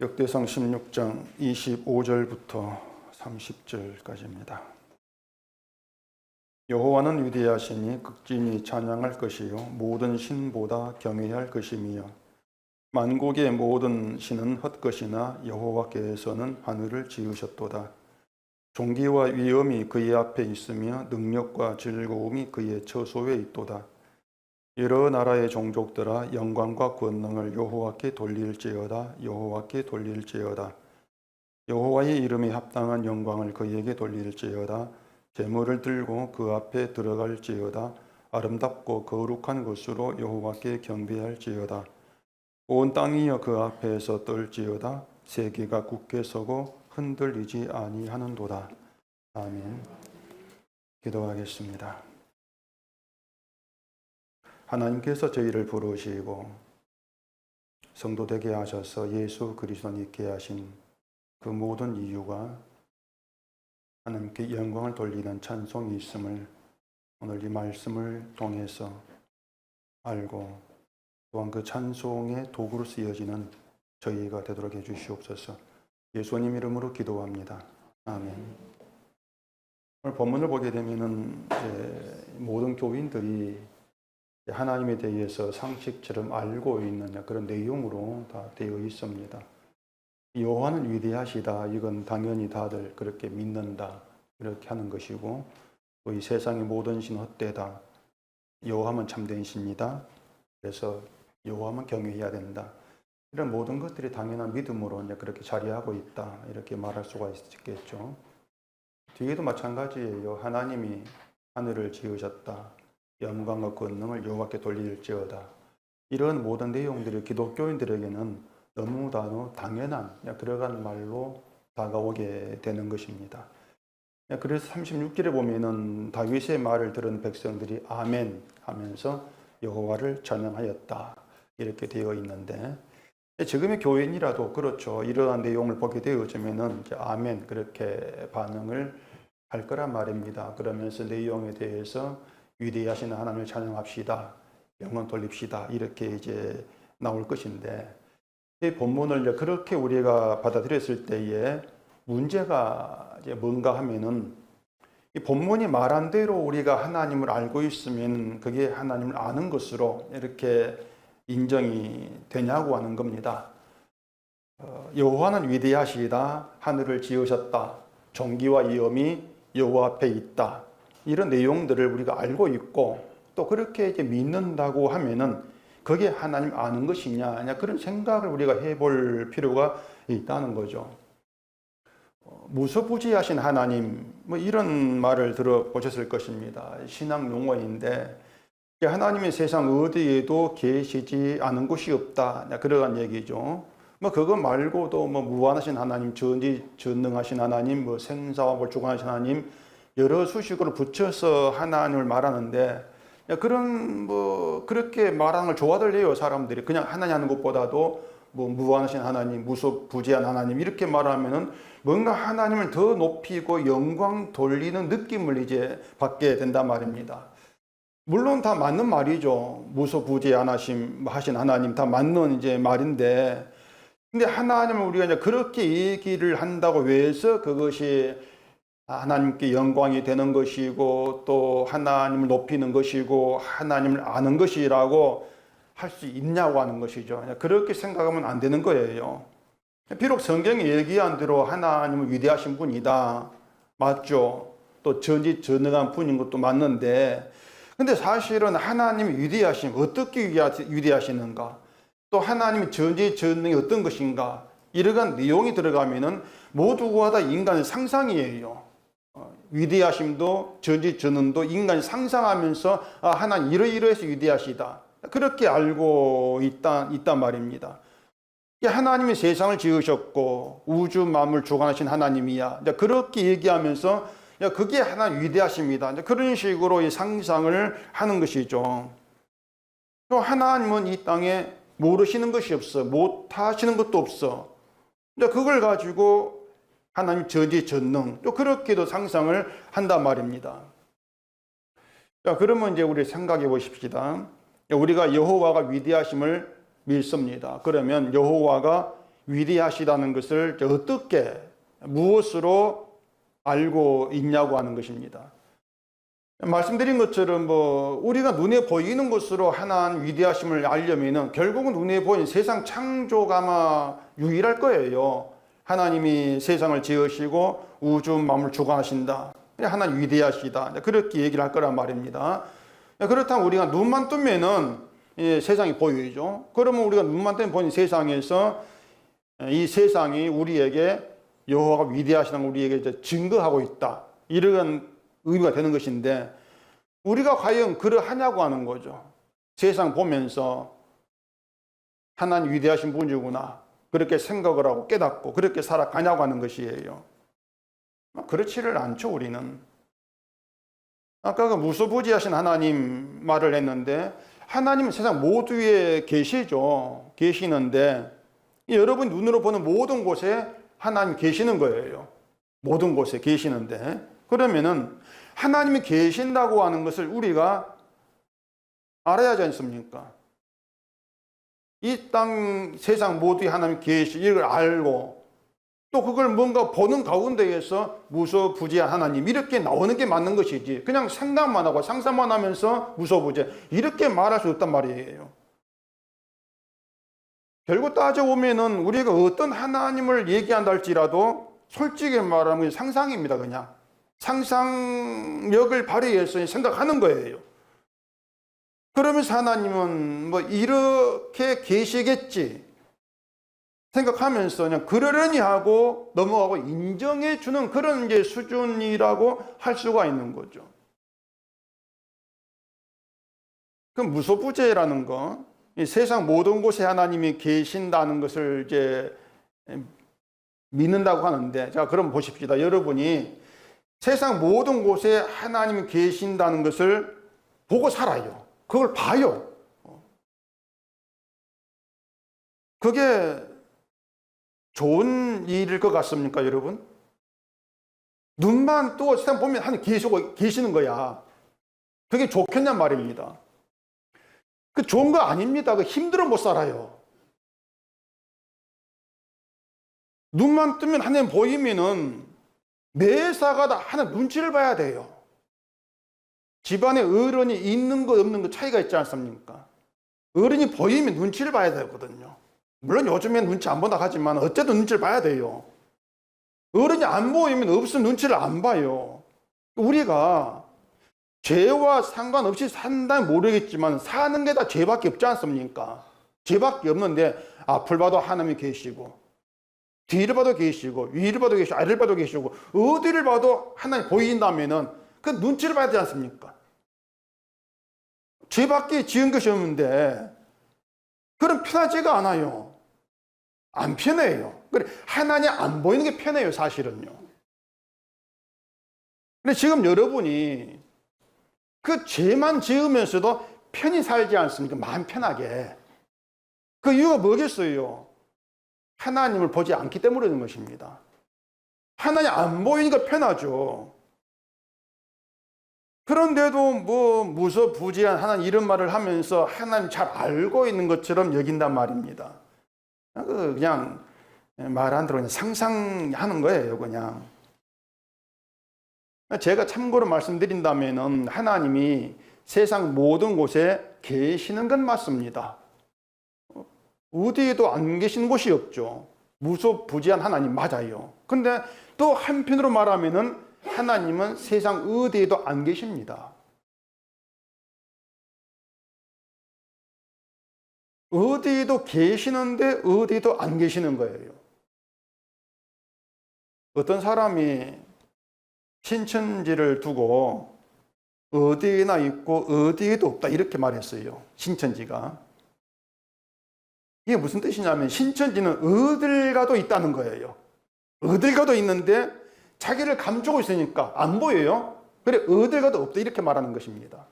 역대상 16장 25절부터 30절까지입니다. 여호와는 위대하시니 극진히 찬양할 것이요 모든 신보다 경외할 것이며 만국의 모든 신은 헛것이나 여호와께서는 하늘을 지으셨도다. 존귀와 위엄이 그의 앞에 있으며 능력과 즐거움이 그의 처소에 있도다. 여러 나라의 종족들아 영광과 권능을 여호와께 돌릴지어다. 여호와께 돌릴지어다. 여호와의 이름에 합당한 영광을 그에게 돌릴지어다. 제물을 들고 그 앞에 들어갈지어다. 아름답고 거룩한 것으로 여호와께 경배할지어다. 온 땅이여 그 앞에서 떨지어다. 세계가 굳게 서고 흔들리지 아니하는도다. 아멘. 기도하겠습니다. 하나님께서 저희를 부르시고 성도 되게 하셔서 예수 그리스도님께 하신 그 모든 이유가 하나님께 영광을 돌리는 찬송이 있음을 오늘 이 말씀을 통해서 알고 또한 그 찬송의 도구로 쓰여지는 저희가 되도록 해주시옵소서. 예수님 이름으로 기도합니다. 아멘. 오늘 본문을 보게 되면은 모든 교인들이 하나님에 대해서 상식처럼 알고 있는 그런 내용으로 다 되어 있습니다. 여호와는 위대하시다. 이건 당연히 다들 그렇게 믿는다. 이렇게 하는 것이고 또 이 세상의 모든 신 헛되다. 여호와만 참된 신이다. 그래서 여호와만 경외해야 된다. 이런 모든 것들이 당연한 믿음으로 이제 그렇게 자리하고 있다. 이렇게 말할 수가 있겠죠. 뒤에도 마찬가지예요. 하나님이 하늘을 지으셨다. 영광과 권능을 여호와께 돌릴지어다. 이런 모든 내용들이 기독교인들에게는 너무나도 당연한 들어간 말로 다가오게 되는 것입니다. 그래서 36절에 보면은 다윗의 말을 들은 백성들이 아멘 하면서 여호와를 찬양하였다. 이렇게 되어 있는데 지금의 교인이라도 그렇죠. 이러한 내용을 보게 되어지면은 아멘 그렇게 반응을 할 거란 말입니다. 그러면서 내용에 대해서 위대하신 하나님을 찬양합시다. 영광 돌립시다. 이렇게 이제 나올 것인데 이 본문을 이제 그렇게 우리가 받아들였을 때에 문제가 이제 뭔가 하면은 이 본문이 말한 대로 우리가 하나님을 알고 있으면 그게 하나님을 아는 것으로 이렇게 인정이 되냐고 하는 겁니다. 여호와는 위대하시다. 하늘을 지으셨다. 존귀와 위엄이 여호와 앞에 있다. 이런 내용들을 우리가 알고 있고 또 그렇게 이제 믿는다고 하면은 그게 하나님 아는 것이냐 그런 생각을 우리가 해볼 필요가 있다는 거죠. 무소부지하신 하나님 뭐 이런 말을 들어보셨을 것입니다. 신앙 용어인데 하나님이 세상 어디에도 계시지 않은 곳이 없다 그러한 얘기죠. 뭐 그거 말고도 뭐 무한하신 하나님, 전지전능하신 하나님, 뭐 생사와 주관하신 하나님 여러 수식으로 붙여서 하나님을 말하는데 그런 뭐 그렇게 말하는 걸 좋아들 해요. 사람들이 그냥 하나님 하는 것보다도 뭐 무한하신 하나님, 무소부지한 하나님 이렇게 말하면은 뭔가 하나님을 더 높이고 영광 돌리는 느낌을 이제 받게 된단 말입니다. 물론 다 맞는 말이죠. 무소부지하신 하나님 다 맞는 이제 말인데 근데 하나님을 우리가 이제 그렇게 얘기를 한다고 해서 그것이 하나님께 영광이 되는 것이고 또 하나님을 높이는 것이고 하나님을 아는 것이라고 할 수 있냐고 하는 것이죠. 그렇게 생각하면 안 되는 거예요. 비록 성경이 얘기한 대로 하나님은 위대하신 분이다. 맞죠? 또 전지전능한 분인 것도 맞는데 근데 사실은 하나님이 위대하신 어떻게 위대하시는가? 또 하나님이 전지전능이 어떤 것인가? 이러한 내용이 들어가면은 모두가 다 인간의 상상이에요. 위대하심도 전지전능도 인간이 상상하면서 하나님 이러이러해서 위대하시다. 그렇게 알고 있단 말입니다. 하나님이 세상을 지으셨고 우주 만물 주관하신 하나님이야. 그렇게 얘기하면서 그게 하나님 위대하십니다. 그런 식으로 이 상상을 하는 것이죠. 또 하나님은 이 땅에 모르시는 것이 없어. 못하시는 것도 없어. 그걸 가지고 하나님 전지전능 또 그렇게도 상상을 한단 말입니다. 자, 그러면 이제 우리 생각해 보십시다. 우리가 여호와가 위대하심을 믿습니다. 그러면 여호와가 위대하시다는 것을 어떻게, 무엇으로 알고 있냐고 하는 것입니다. 말씀드린 것처럼 우리가 눈에 보이는 것으로 하나님 위대하심을 알려면은 결국은 눈에 보이는 세상 창조가 아마 유일할 거예요. 하나님이 세상을 지으시고 우주 만물 주관하신다. 하나님 위대하시다. 그렇게 얘기를 할 거란 말입니다. 그렇다면 우리가 눈만 뜨면은 세상이 보이죠. 그러면 우리가 눈만 뜨면 보이는 세상에서 이 세상이 우리에게 여호와가 위대하시다는 걸 우리에게 이제 증거하고 있다. 이런 의미가 되는 것인데 우리가 과연 그러하냐고 하는 거죠. 세상 보면서 하나님 위대하신 분이구나. 그렇게 생각을 하고 깨닫고 그렇게 살아가냐고 하는 것이에요. 그렇지를 않죠, 우리는. 아까 그 무소부지하신 하나님 말을 했는데 하나님은 세상 모두에 계시죠. 계시는데 여러분 눈으로 보는 모든 곳에 하나님 계시는 거예요. 모든 곳에 계시는데 그러면은 하나님이 계신다고 하는 것을 우리가 알아야 하지 않습니까? 이 땅 세상 모두에 하나님 계시 이걸 알고 또 그걸 뭔가 보는 가운데에서 무소부지한 하나님 이렇게 나오는 게 맞는 것이지 그냥 생각만 하고 상상만 하면서 무소부지 이렇게 말할 수 없단 말이에요. 결국 따져보면은 우리가 어떤 하나님을 얘기한다 할지라도 솔직히 말하면 상상입니다. 그냥 상상력을 발휘해서 생각하는 거예요. 그러면서 하나님은 이렇게 계시겠지 생각하면서 그냥 그러려니 하고 넘어가고 인정해 주는 그런 이제 수준이라고 할 수가 있는 거죠. 그 무소부재라는 건 이 세상 모든 곳에 하나님이 계신다는 것을 이제 믿는다고 하는데 자, 그럼 보십시다. 여러분이 세상 모든 곳에 하나님이 계신다는 것을 보고 살아요. 그걸 봐요. 그게 좋은 일일 것 같습니까, 여러분? 눈만 뜨고 세상 보면 하나님 계시는 거야. 그게 좋겠냔 말입니다. 그 좋은 거 아닙니다. 그 힘들어 못 살아요. 눈만 뜨면 하나님 보이면은 매사가 다 하나님 눈치를 봐야 돼요. 집안에 어른이 있는 거 없는 거 차이가 있지 않습니까? 어른이 보이면 눈치를 봐야 되거든요. 물론 요즘엔 눈치 안 본다 하지만 어쨌든 눈치를 봐야 돼요. 어른이 안 보이면 없으면 눈치를 안 봐요. 우리가 죄와 상관없이 산다면 모르겠지만 사는 게 다 죄밖에 없지 않습니까? 죄밖에 없는데 앞을 봐도 하나님이 계시고 뒤를 봐도 계시고 위를 봐도 계시고 아래를 봐도 계시고 어디를 봐도 하나님이 보인다면은 그 눈치를 봐야 되지 않습니까? 죄밖에 지은 것이 없는데 그럼 편하지가 않아요. 안 편해요. 그래 하나님 안 보이는 게 편해요, 사실은요. 근데 지금 여러분이 그 죄만 지으면서도 편히 살지 않습니까? 마음 편하게. 그 이유가 뭐겠어요? 하나님을 보지 않기 때문인 것입니다. 하나님 안 보이니까 편하죠. 그런데도 무소부지한 하나님 이런 말을 하면서 하나님 잘 알고 있는 것처럼 여긴단 말입니다. 그냥 말 안 들어 그냥 상상하는 거예요, 그냥. 제가 참고로 말씀드린다면은 하나님이 세상 모든 곳에 계시는 건 맞습니다. 어디에도 안 계신 곳이 없죠. 무소부지한 하나님 맞아요. 근데 또 한편으로 말하면은 하나님은 세상 어디에도 안 계십니다. 어디에도 계시는데 어디에도 안 계시는 거예요. 어떤 사람이 신천지를 두고 어디에나 있고 어디에도 없다 이렇게 말했어요. 신천지가. 이게 무슨 뜻이냐면 신천지는 어딜 가도 있다는 거예요. 어딜 가도 있는데 자기를 감추고 있으니까 안 보여요. 그래 어딜 가도 없다 이렇게 말하는 것입니다.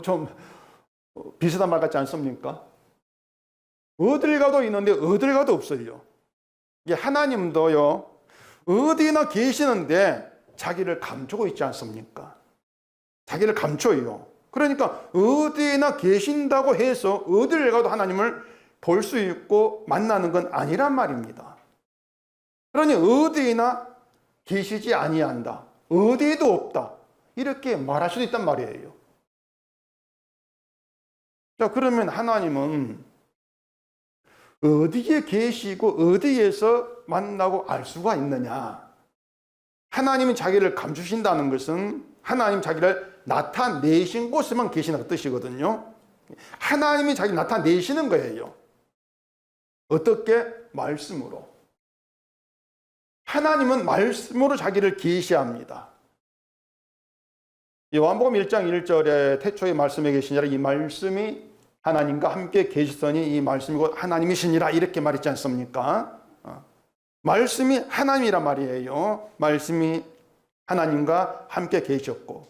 좀 비슷한 말 같지 않습니까? 어딜 가도 있는데 어딜 가도 없어요. 이게 하나님도요 어디나 계시는데 자기를 감추고 있지 않습니까? 자기를 감춰요. 그러니까 어디나 계신다고 해서 어딜 가도 하나님을 볼 수 있고 만나는 건 아니란 말입니다. 그러니 어디에나 계시지 아니한다, 어디에도 없다, 이렇게 말할 수도 있단 말이에요. 자, 그러면 하나님은 어디에 계시고 어디에서 만나고 알 수가 있느냐? 하나님이 자기를 감추신다는 것은 하나님 자기를 나타내신 곳에만 계시는 뜻이거든요. 하나님이 자기를 나타내시는 거예요. 어떻게? 말씀으로. 하나님은 말씀으로 자기를 계시합니다. 요한복음 1장 1절에 태초에 말씀에 계시니라, 이 말씀이 하나님과 함께 계시더니 이 말씀이 곧 하나님이시니라, 이렇게 말했지 않습니까? 말씀이 하나님이란 말이에요. 말씀이 하나님과 함께 계셨고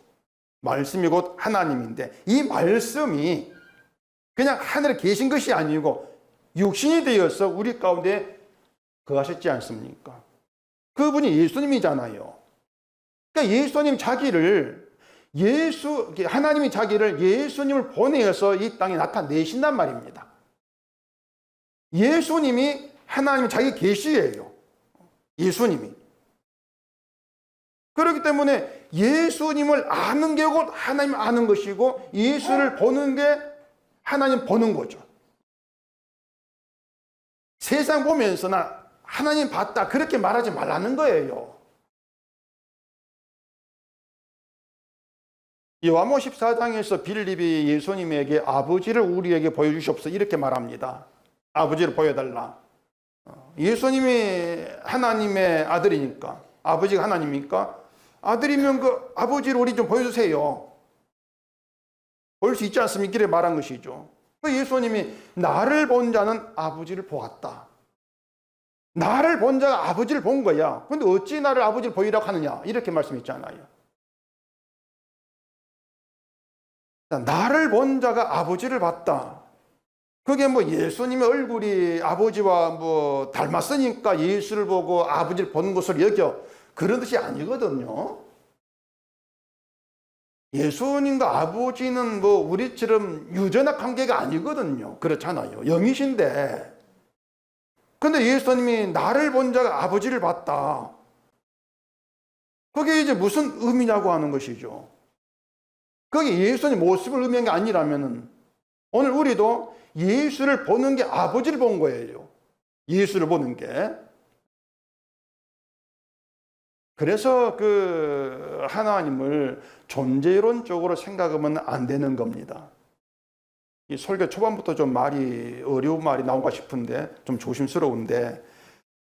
말씀이 곧 하나님인데, 이 말씀이 그냥 하늘에 계신 것이 아니고 육신이 되어서 우리 가운데 거하셨지 않습니까? 그분이 예수님이잖아요. 그러니까 예수님 자기를 하나님이 자기를 예수님을 보내어서 이 땅에 나타내신단 말입니다. 예수님이 하나님이 자기 계시예요. 예수님이. 그렇기 때문에 예수님을 아는 게 곧 하나님 아는 것이고, 예수를 보는 게 하나님 보는 거죠. 세상 보면서나 하나님 봤다, 그렇게 말하지 말라는 거예요. 요한복음 14장에서 빌립이 예수님에게 아버지를 우리에게 보여주시옵소서, 이렇게 말합니다. 아버지를 보여달라. 예수님이 하나님의 아들이니까, 아버지가 하나님이니까 아들이면 그 아버지를 우리 좀 보여주세요. 볼 수 있지 않습니까? 이렇게 말한 것이죠. 예수님이 나를 본 자는 아버지를 보았다. 나를 본 자가 아버지를 본 거야. 근데 어찌 나를 아버지를 보이라고 하느냐, 이렇게 말씀했잖아요. 나를 본 자가 아버지를 봤다. 그게 뭐 예수님의 얼굴이 아버지와 뭐 닮았으니까 예수를 보고 아버지를 보는 것으로 여겨, 그런 뜻이 아니거든요. 예수님과 아버지는 뭐 우리처럼 유전학 관계가 아니거든요. 그렇잖아요. 영이신데. 근데 예수님이 나를 본 자가 아버지를 봤다. 그게 이제 무슨 의미냐고 하는 것이죠. 그게 예수님 모습을 의미한 게 아니라면은 오늘 우리도 예수를 보는 게 아버지를 본 거예요. 예수를 보는 게. 그래서 그 하나님을 존재론적으로 생각하면 안 되는 겁니다. 이 설교 초반부터 좀 어려운 말이 나온가 싶은데 좀 조심스러운데,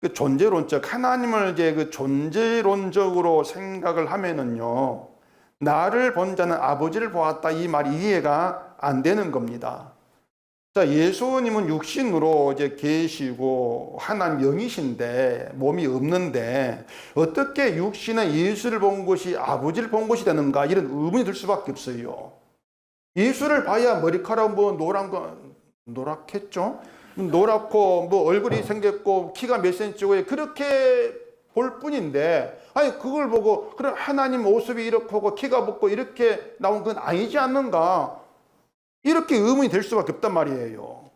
그 존재론적, 하나님을 이제 그 존재론적으로 생각을 하면은요, 나를 본 자는 아버지를 보았다, 이 말이 이해가 안 되는 겁니다. 자, 예수님은 육신으로 이제 계시고 하나님 영이신데 몸이 없는데 어떻게 육신의 예수를 본 것이 아버지를 본 것이 되는가, 이런 의문이 들 수밖에 없어요. 예수를 봐야 머리카락 뭐 노랗겠죠? 노랗고 뭐 얼굴이 생겼고 키가 몇 센치고 그렇게 볼 뿐인데, 아니 그걸 보고 그래 하나님 모습이 이렇고 키가 붙고 이렇게 나온 건 아니지 않는가, 이렇게 의문이 될 수밖에 없단 말이에요.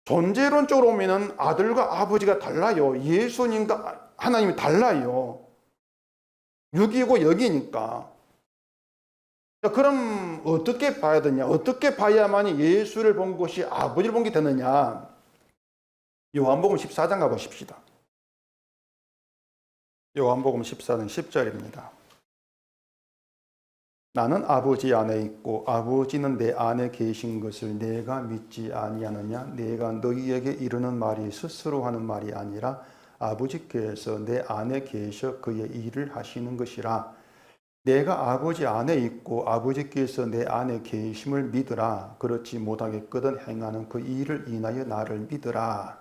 존재론적으로 보면 아들과 아버지가 달라요. 예수님과 하나님이 달라요. 육이고 영이니까. 그럼 어떻게 봐야 되냐? 어떻게 봐야만이 예수를 본 것이 아버지를 본 게 되느냐? 요한복음 14장 가보십시다. 요한복음 14장 10절입니다. 나는 아버지 안에 있고 아버지는 내 안에 계신 것을 내가 믿지 아니하느냐? 내가 너희에게 이르는 말이 스스로 하는 말이 아니라 아버지께서 내 안에 계셔 그의 일을 하시는 것이라. 내가 아버지 안에 있고 아버지께서 내 안에 계심을 믿으라. 그렇지 못하겠거든 행하는 그 일을 인하여 나를 믿으라.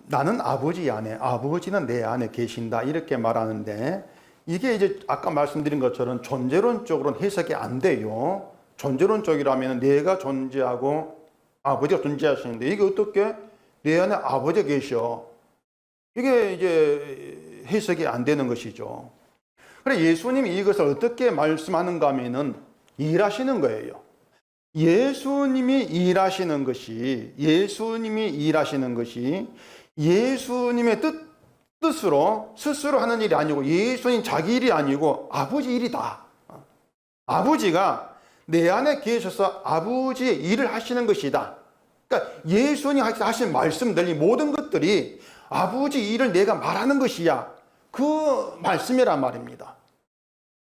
나는 아버지 안에, 아버지는 내 안에 계신다, 이렇게 말하는데, 이게 이제 아까 말씀드린 것처럼 존재론적으로는 해석이 안 돼요. 존재론적이라면 내가 존재하고 아버지가 존재하시는데, 이게 어떻게 내 안에 아버지가 계셔? 이게 이제 해석이 안 되는 것이죠. 그래 예수님이 이것을 어떻게 말씀하는가 하면은 일하시는 거예요. 예수님이 일하시는 것이 예수님의 뜻으로 스스로 하는 일이 아니고 예수님 자기 일이 아니고 아버지 일이다. 아버지가 내 안에 계셔서 아버지의 일을 하시는 것이다. 그러니까 예수님이 하신 말씀들, 이 모든 것들이 아버지 일을 내가 말하는 것이야. 그 말씀이란 말입니다.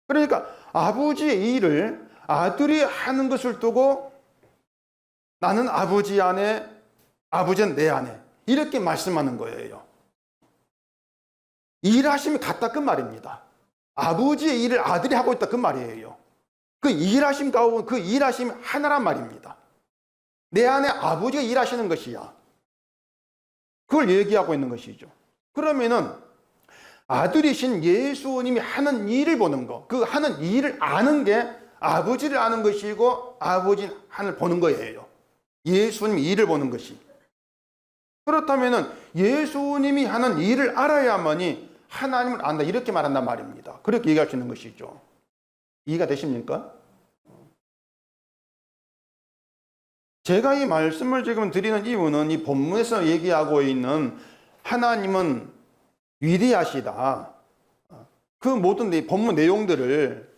그러니까 아버지의 일을 아들이 하는 것을 두고 나는 아버지 안에, 아버지는 내 안에, 이렇게 말씀하는 거예요. 일하심이 같다 그 말입니다. 아버지의 일을 아들이 하고 있다 그 말이에요. 그 일하심 가운데 그 일하심이 하나란 말입니다. 내 안에 아버지가 일하시는 것이야. 그걸 얘기하고 있는 것이죠. 그러면은 아들이신 예수님이 하는 일을 보는 거, 그 하는 일을 아는 게 아버지를 아는 것이고 아버지 하늘 보는 거예요. 예수님이 일을 보는 것이. 그렇다면은 예수님이 하는 일을 알아야만이 하나님을 안다, 이렇게 말한단 말입니다. 그렇게 얘기할 수 있는 것이죠. 이해가 되십니까? 제가 이 말씀을 지금 드리는 이유는 이 본문에서 얘기하고 있는 하나님은 위대하시다, 그 모든 본문 내용들을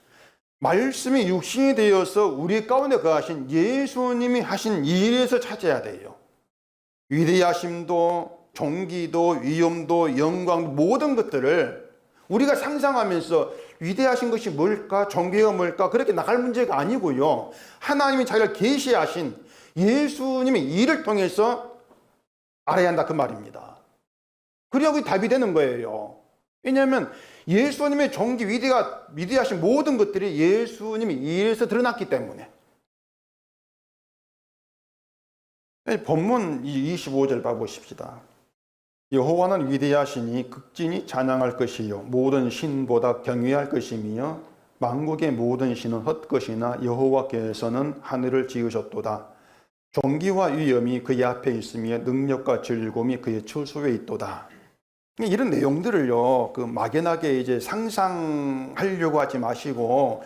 말씀이 육신이 되어서 우리 가운데 거하신 예수님이 하신 일에서 찾아야 돼요. 위대하심도 존귀도 위엄도 영광도 모든 것들을 우리가 상상하면서 위대하신 것이 뭘까, 존귀가 뭘까, 그렇게 나갈 문제가 아니고요. 하나님이 자기를 계시하신 예수님의 일을 통해서 알아야 한다 그 말입니다. 그래야 그게 답이 되는 거예요. 왜냐하면 예수님의 존귀, 위대하신 모든 것들이 예수님의 일에서 드러났기 때문에. 본문 25절 봐보십시다. 여호와는 위대하시니 극진히 찬양할 것이요 모든 신보다 경외할 것이며 만국의 모든 신은 헛것이나 여호와께서는 하늘을 지으셨도다. 존귀와 위엄이 그의 앞에 있으며 능력과 즐거움이 그의 처소에 있도다. 이런 내용들을요, 그 막연하게 이제 상상하려고 하지 마시고,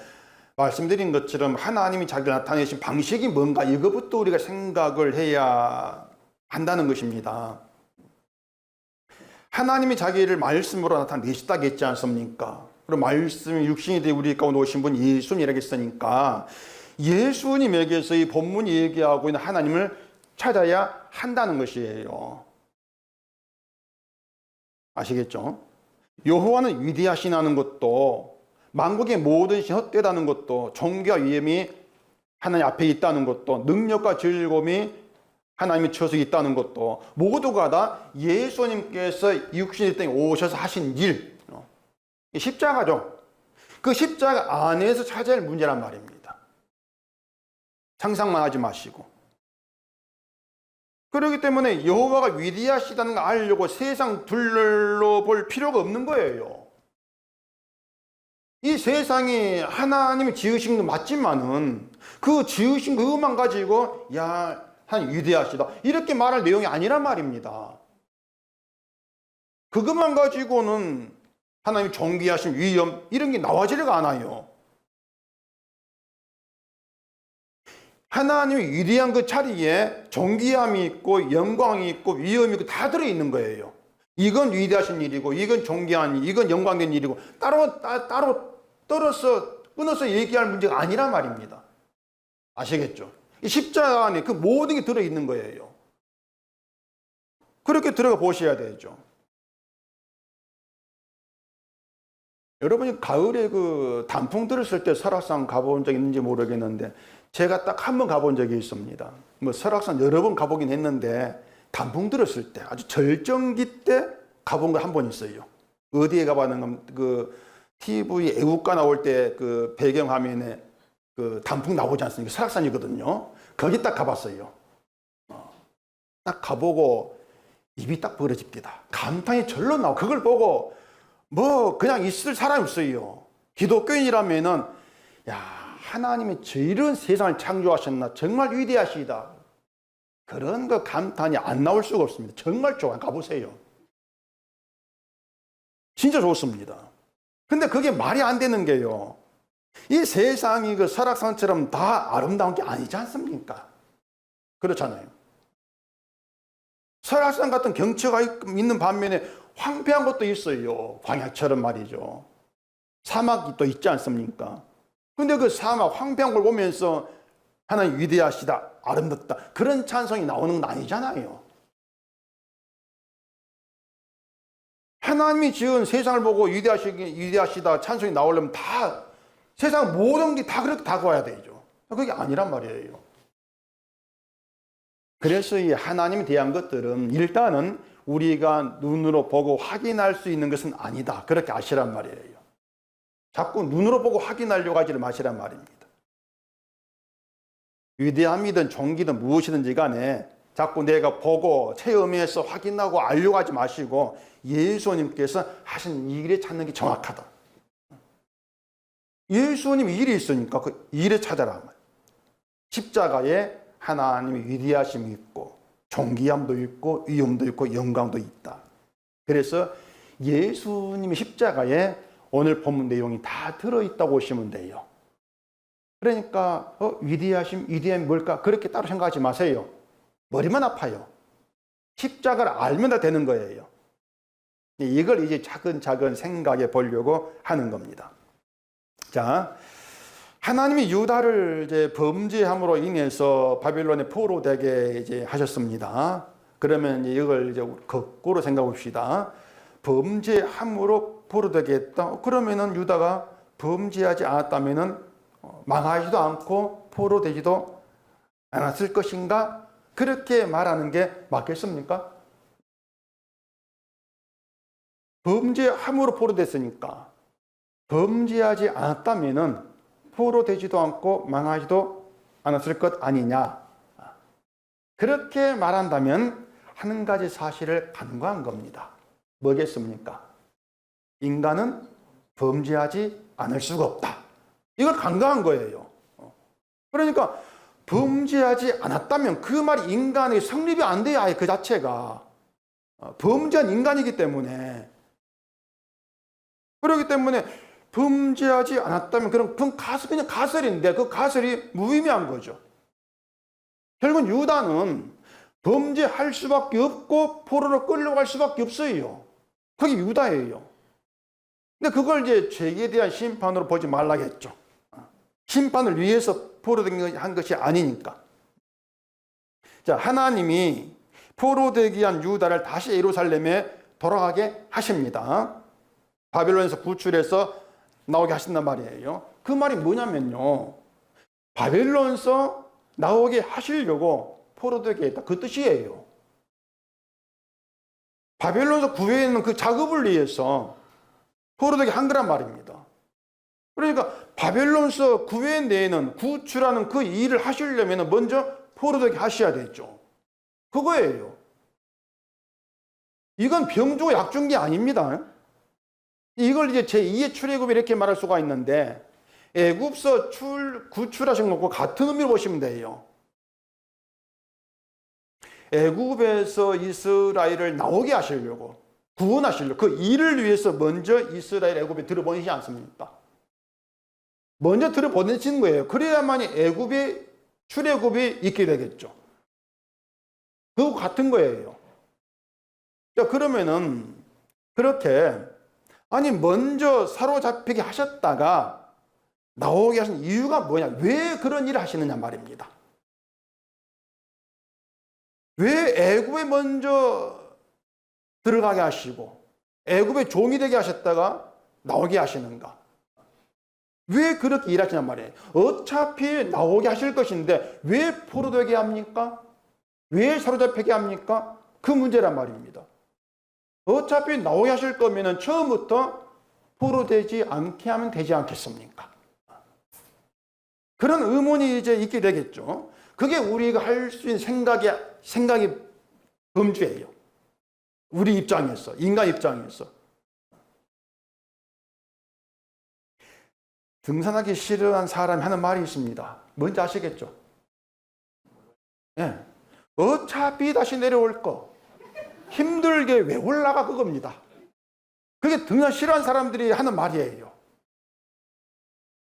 말씀드린 것처럼 하나님이 자기를 나타내신 방식이 뭔가, 이것부터 우리가 생각을 해야 한다는 것입니다. 하나님이 자기를 말씀으로 나타내시다겠지 않습니까? 그리고 말씀이 육신이 되어 우리 가운데 오신 분 예수님이라고 했으니까 예수님에게서 이 본문이 얘기하고 있는 하나님을 찾아야 한다는 것이에요. 아시겠죠? 여호와는 위대하시다는 것도, 만국의 모든 신 헛되다는 것도, 존귀와 위엄이 하나님 앞에 있다는 것도, 능력과 즐거움이 하나님의 처소에 있다는 것도, 모두가 다 예수님께서 육신일 때 오셔서 하신 일, 십자가죠. 그 십자가 안에서 찾아야 할 문제란 말입니다. 상상만 하지 마시고. 그렇기 때문에 여호와가 위대하시다는 걸 알려고 세상 둘러볼 필요가 없는 거예요. 이 세상이 하나님이 지으신 거 맞지만은 그 지으신 그것만 가지고 야, 하나님 위대하시다 이렇게 말할 내용이 아니란 말입니다. 그것만 가지고는 하나님 존귀하신 위엄 이런 게 나와지지가 않아요. 하나님이 위대한 그 자리에 존귀함이 있고 영광이 있고 위엄이 있고 다 들어있는 거예요. 이건 위대하신 일이고 이건 존귀한 일, 이건 영광된 일이고 따로 떨어서 끊어서 얘기할 문제가 아니란 말입니다. 아시겠죠? 이 십자가 안에 그 모든 게 들어있는 거예요. 그렇게 들어가 보셔야 되죠. 여러분이 가을에 그 단풍 들었을 때 설악산 가본 적 있는지 모르겠는데 제가 딱 한 번 가본 적이 있습니다. 뭐 설악산 여러 번 가보긴 했는데 단풍 들었을 때 아주 절정기 때 가본 거 한 번 있어요. 어디에 가봤는가, 그 TV 애국가 나올 때 그 배경화면에 그 단풍 나오지 않습니까? 설악산이거든요. 거기 딱 가봤어요. 딱 가보고 입이 딱 벌어집니다. 감탄이 절로 나와. 그걸 보고 뭐 그냥 있을 사람이 없어요. 기독교인이라면은 야, 하나님이 이런 세상을 창조하셨나, 정말 위대하시다, 그런 거 감탄이 안 나올 수가 없습니다. 정말 좋아요. 가보세요. 진짜 좋습니다. 근데 그게 말이 안 되는 게요, 이 세상이 그 설악산처럼 다 아름다운 게 아니지 않습니까? 그렇잖아요. 설악산 같은 경치가 있는 반면에 황폐한 것도 있어요. 광야처럼 말이죠. 사막이 또 있지 않습니까? 근데 그 사막 황폐한 걸 보면서 하나님 위대하시다, 아름답다, 그런 찬송이 나오는 건 아니잖아요. 하나님이 지은 세상을 보고 위대하시다 찬송이 나오려면 다 세상 모든 게 다 그렇게 다가와야 되죠. 그게 아니란 말이에요. 그래서 이 하나님에 대한 것들은 일단은 우리가 눈으로 보고 확인할 수 있는 것은 아니다, 그렇게 아시란 말이에요. 자꾸 눈으로 보고 확인하려고 하지를 마시란 말입니다. 위대함이든 존귀든 무엇이든지 간에 자꾸 내가 보고 체험해서 확인하고 알려고 하지 마시고 예수님께서 하신 이 일에 찾는 게 정확하다. 예수님 일이 있으니까 그 일에 찾아라. 십자가에 하나님의 위대하심이 있고 존귀함도 있고 위엄도 있고 영광도 있다. 그래서 예수님의 십자가에 오늘 본문 내용이 다 들어있다고 보시면 돼요. 그러니까 위대함이 뭘까? 그렇게 따로 생각하지 마세요. 머리만 아파요. 십자가를 알면 다 되는 거예요. 이걸 이제 차근차근 생각해 보려고 하는 겁니다. 자, 하나님이 유다를 이제 범죄함으로 인해서 바벨론에 포로되게 이제 하셨습니다. 그러면 이걸 이제 거꾸로 생각해 봅시다. 범죄함으로 포로되게 했다. 그러면은 유다가 범죄하지 않았다면은 망하지도 않고 포로되지도 않았을 것인가? 그렇게 말하는 게 맞겠습니까? 범죄함으로 포로됐으니까 범죄하지 않았다면은 포로되지도 않고 망하지도 않았을 것 아니냐. 그렇게 말한다면 한 가지 사실을 간과한 겁니다. 뭐겠습니까? 인간은 범죄하지 않을 수가 없다. 이걸 간과한 거예요. 그러니까 범죄하지 않았다면 그 말이 인간의 성립이 안 돼야 해. 그 자체가 범죄한 인간이기 때문에. 그렇기 때문에 범죄하지 않았다면 그럼 그냥 가설인데 그 가설이 무의미한 거죠. 결국 유다는 범죄할 수밖에 없고 포로로 끌려갈 수밖에 없어요. 그게 유다예요. 근데 그걸 이제 죄에 대한 심판으로 보지 말라겠죠. 심판을 위해서 포로되게 한 것이 아니니까. 자, 하나님이 포로되게 한 유다를 다시 예루살렘에 돌아가게 하십니다. 바벨론에서 구출해서 나오게 하신단 말이에요. 그 말이 뭐냐면요, 바벨론에서 나오게 하시려고 포로되게 했다, 그 뜻이에요. 바벨론에서 구해내는 그 작업을 위해서 포로되게 한 거란 말입니다. 그러니까 바벨론에서 구해내는 구출하는 그 일을 하시려면 먼저 포로되게 하셔야 되죠. 그거예요. 이건 병주고 약준 게 아닙니다. 이걸 이제 제2의 출애굽 이렇게 말할 수가 있는데, 애굽서 구출하신 것과 같은 의미로 보시면 돼요. 애굽에서 이스라엘을 나오게 하시려고, 구원하시려고 그 일을 위해서 먼저 이스라엘 애굽에 들어보내시지 않습니까? 먼저 들어보내신 거예요. 그래야만이 애굽의 출애굽이 있게 되겠죠. 그거 같은 거예요. 자, 그러면은 그렇게 먼저 사로잡히게 하셨다가 나오게 하신 이유가 뭐냐? 왜 그런 일을 하시느냐 말입니다. 왜 애굽에 먼저 들어가게 하시고 애굽의 종이 되게 하셨다가 나오게 하시는가? 왜 그렇게 일하시냔 말이에요. 어차피 나오게 하실 것인데 왜 포로되게 합니까? 왜 사로잡히게 합니까? 그 문제란 말입니다. 어차피 나오게 하실 거면 처음부터 포로되지 않게 하면 되지 않겠습니까? 그런 의문이 이제 있게 되겠죠. 그게 우리가 할 수 있는 생각이 범죄예요. 우리 입장에서, 인간 입장에서. 등산하기 싫어하는 사람이 하는 말이 있습니다. 뭔지 아시겠죠? 예. 어차피 다시 내려올 거. 힘들게 왜 올라가, 그겁니다. 그게 등산 싫어하는 사람들이 하는 말이에요.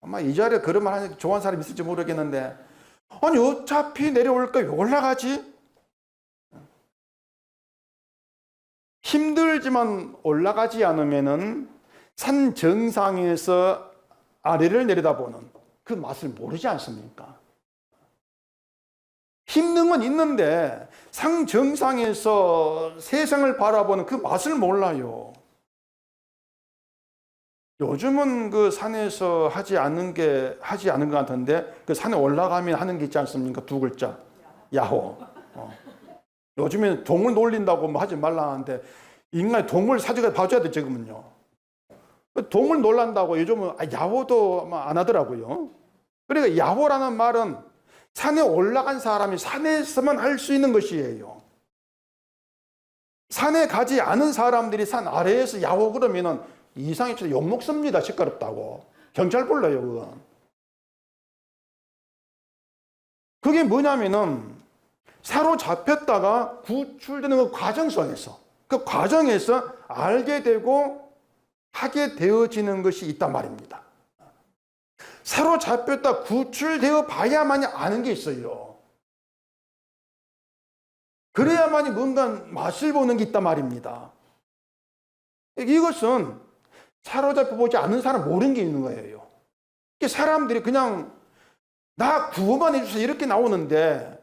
아마 이 자리에 그런 말 하는 좋아하는 사람이 있을지 모르겠는데, 아니 어차피 내려올까 왜 올라가지? 힘들지만 올라가지 않으면은 산 정상에서 아래를 내려다보는 그 맛을 모르지 않습니까? 힘든 건 있는데 산 정상에서 세상을 바라보는 그 맛을 몰라요. 요즘은 그 산에서 하지 않는 것 같은데, 그 산에 올라가면 하는 게 있지 않습니까? 두 글자. 야호. 요즘에는 동물 놀린다고 뭐 하지 말라 하는데, 인간이 동물 사주가 봐줘야 돼, 지금은요. 동물 놀란다고 요즘은 야호도 안 하더라고요. 그러니까 야호라는 말은 산에 올라간 사람이 산에서만 할 수 있는 것이에요. 산에 가지 않은 사람들이 산 아래에서 야호 그러면은 이상히 욕먹 습니다. 시끄럽다고. 경찰 불러요, 그건. 그게 뭐냐면은 사로잡혔다가 구출되는 그 과정 속에서, 그 과정에서 알게 되고 하게 되어지는 것이 있단 말입니다. 사로잡혔다 구출되어 봐야만이 아는 게 있어요. 그래야만이 뭔가 맛을 보는 게 있단 말입니다. 이것은 사로잡혀 보지 않는 사람 모르는 게 있는 거예요. 사람들이 그냥 나 구원만 해주세요 이렇게 나오는데,